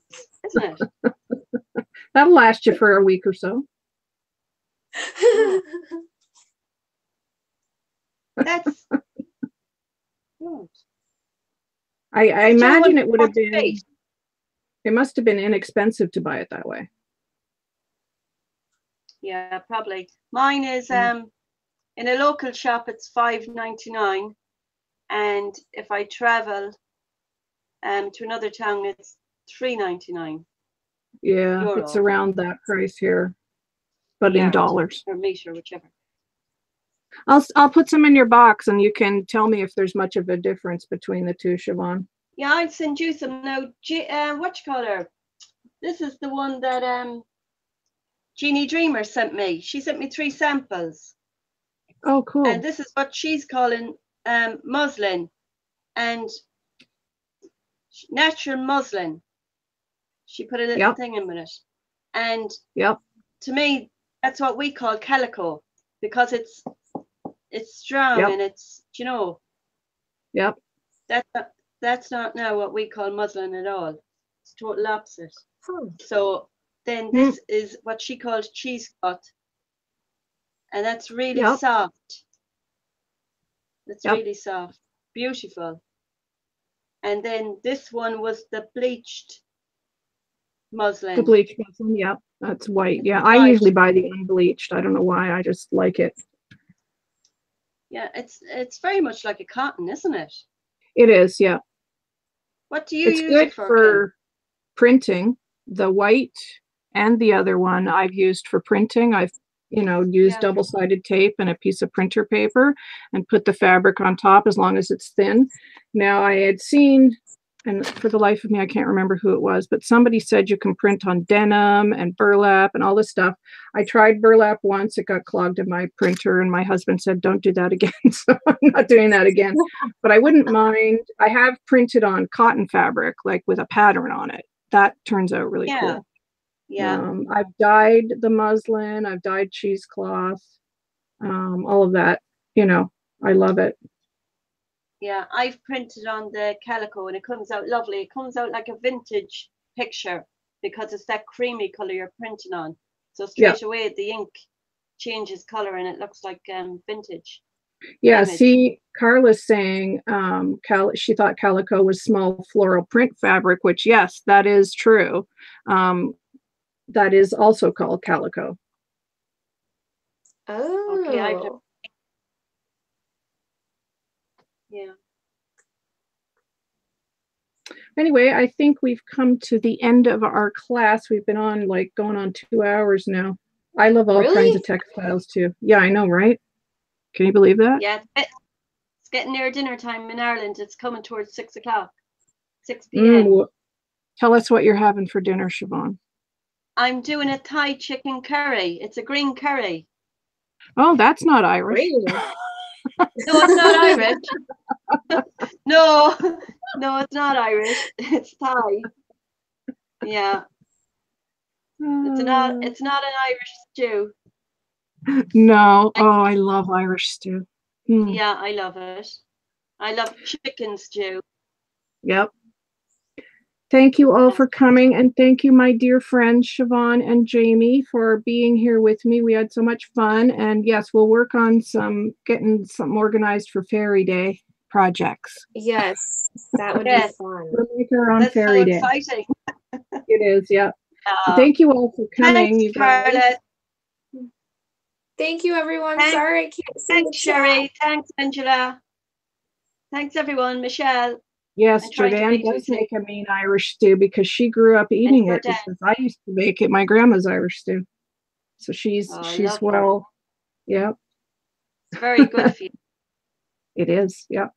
isn't it? That'll last you for a week or so. That's good. I imagine it would have What's been, great? it must have been inexpensive to buy it that way. Yeah, probably. Mine is in a local shop. It's $5.99, and if I travel to another town, it's $3.99. Yeah, Euro. it's around that price here, but in Yard dollars. or meter, whichever. I'll put some in your box and you can tell me if there's much of a difference between the two, Siobhan. Yeah, I'd send you some now. What you call her? This is the one that Jeannie Dreamer sent me. She sent me 3 samples. Oh, cool. And this is what she's calling muslin and natural muslin. She put a little thing in with it. And to me, that's what we call calico, because it's strong and it's, you know. Yep. That's not now what we call muslin at all. It's total opposite. So then this is what she called cheesecloth. And that's really soft. It's really soft. Beautiful. And then this one was the bleached muslin. The bleached muslin, yeah. That's white. Yeah, I usually buy the unbleached. I don't know why. I just like it. Yeah, it's very much like a cotton, isn't it? It is, yeah. What do you use good it for printing. The white and the other one I've used for printing. I've used double-sided tape and a piece of printer paper and put the fabric on top as long as it's thin. Now I had seen, and for the life of me I can't remember who it was, but somebody said you can print on denim and burlap and all this stuff. I tried burlap once, it got clogged in my printer and my husband said don't do that again. So I'm not doing that again. But I wouldn't mind. I have printed on cotton fabric, like with a pattern on it. That turns out really cool. Yeah. I've dyed the muslin, I've dyed cheesecloth, all of that, I love it. Yeah, I've printed on the calico and it comes out lovely. It comes out like a vintage picture because it's that creamy color you're printing on. So straight away the ink changes color and it looks like vintage. Yeah, image. see, Carla's saying she thought calico was small floral print fabric, which yes, that is true. That is also called calico. Oh. Okay, yeah. Anyway, I think we've come to the end of our class. We've been on going on 2 hours now. I love all kinds of textiles too. Yeah, I know, right? Can you believe that? Yeah, it's getting near dinner time in Ireland. It's coming towards 6 o'clock, 6 p.m. Tell us what you're having for dinner, Siobhan. I'm doing a Thai chicken curry. It's a green curry. Oh, that's not Irish. No, it's not Irish. No, it's not Irish. It's Thai. Yeah. It's not an Irish stew. No. Oh, I love Irish stew. Yeah, I love it. I love chicken stew. Yep. Thank you all for coming, and thank you, my dear friends Siobhan and Jaime, for being here with me. We had so much fun, and yes, we'll work on getting something organized for Fairy Day projects. Yes, that would be fun. We'll make our own Fairy Day. That's so exciting. It is, yeah. Thank you all for coming. Thanks, you guys. Carla. Thank you, everyone. Thanks, sorry I can't see Thanks, Sherry. Thanks, Angela. Thanks, everyone. Michelle. Yes, I tried to Joanne make does you make a mean Irish stew because she grew up eating you're it dead. because I used to make it. My grandma's Irish stew. So she's lovely. well, yeah, It's very good for you. it is. Yeah.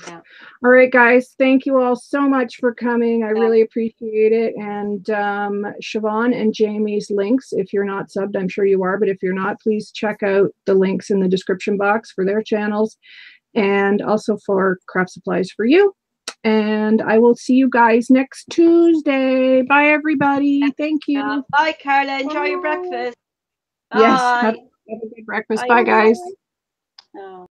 Yeah. All right, guys. Thank you all so much for coming. I really appreciate it. And Siobhan and Jamie's links, if you're not subbed, I'm sure you are, but if you're not, please check out the links in the description box for their channels and also for Craft Supplies for You. And I will see you guys next Tuesday. Bye, everybody. Thank you. Bye, Carla. Enjoy your breakfast. Yes. Bye. Have a good breakfast. Bye, guys. Oh.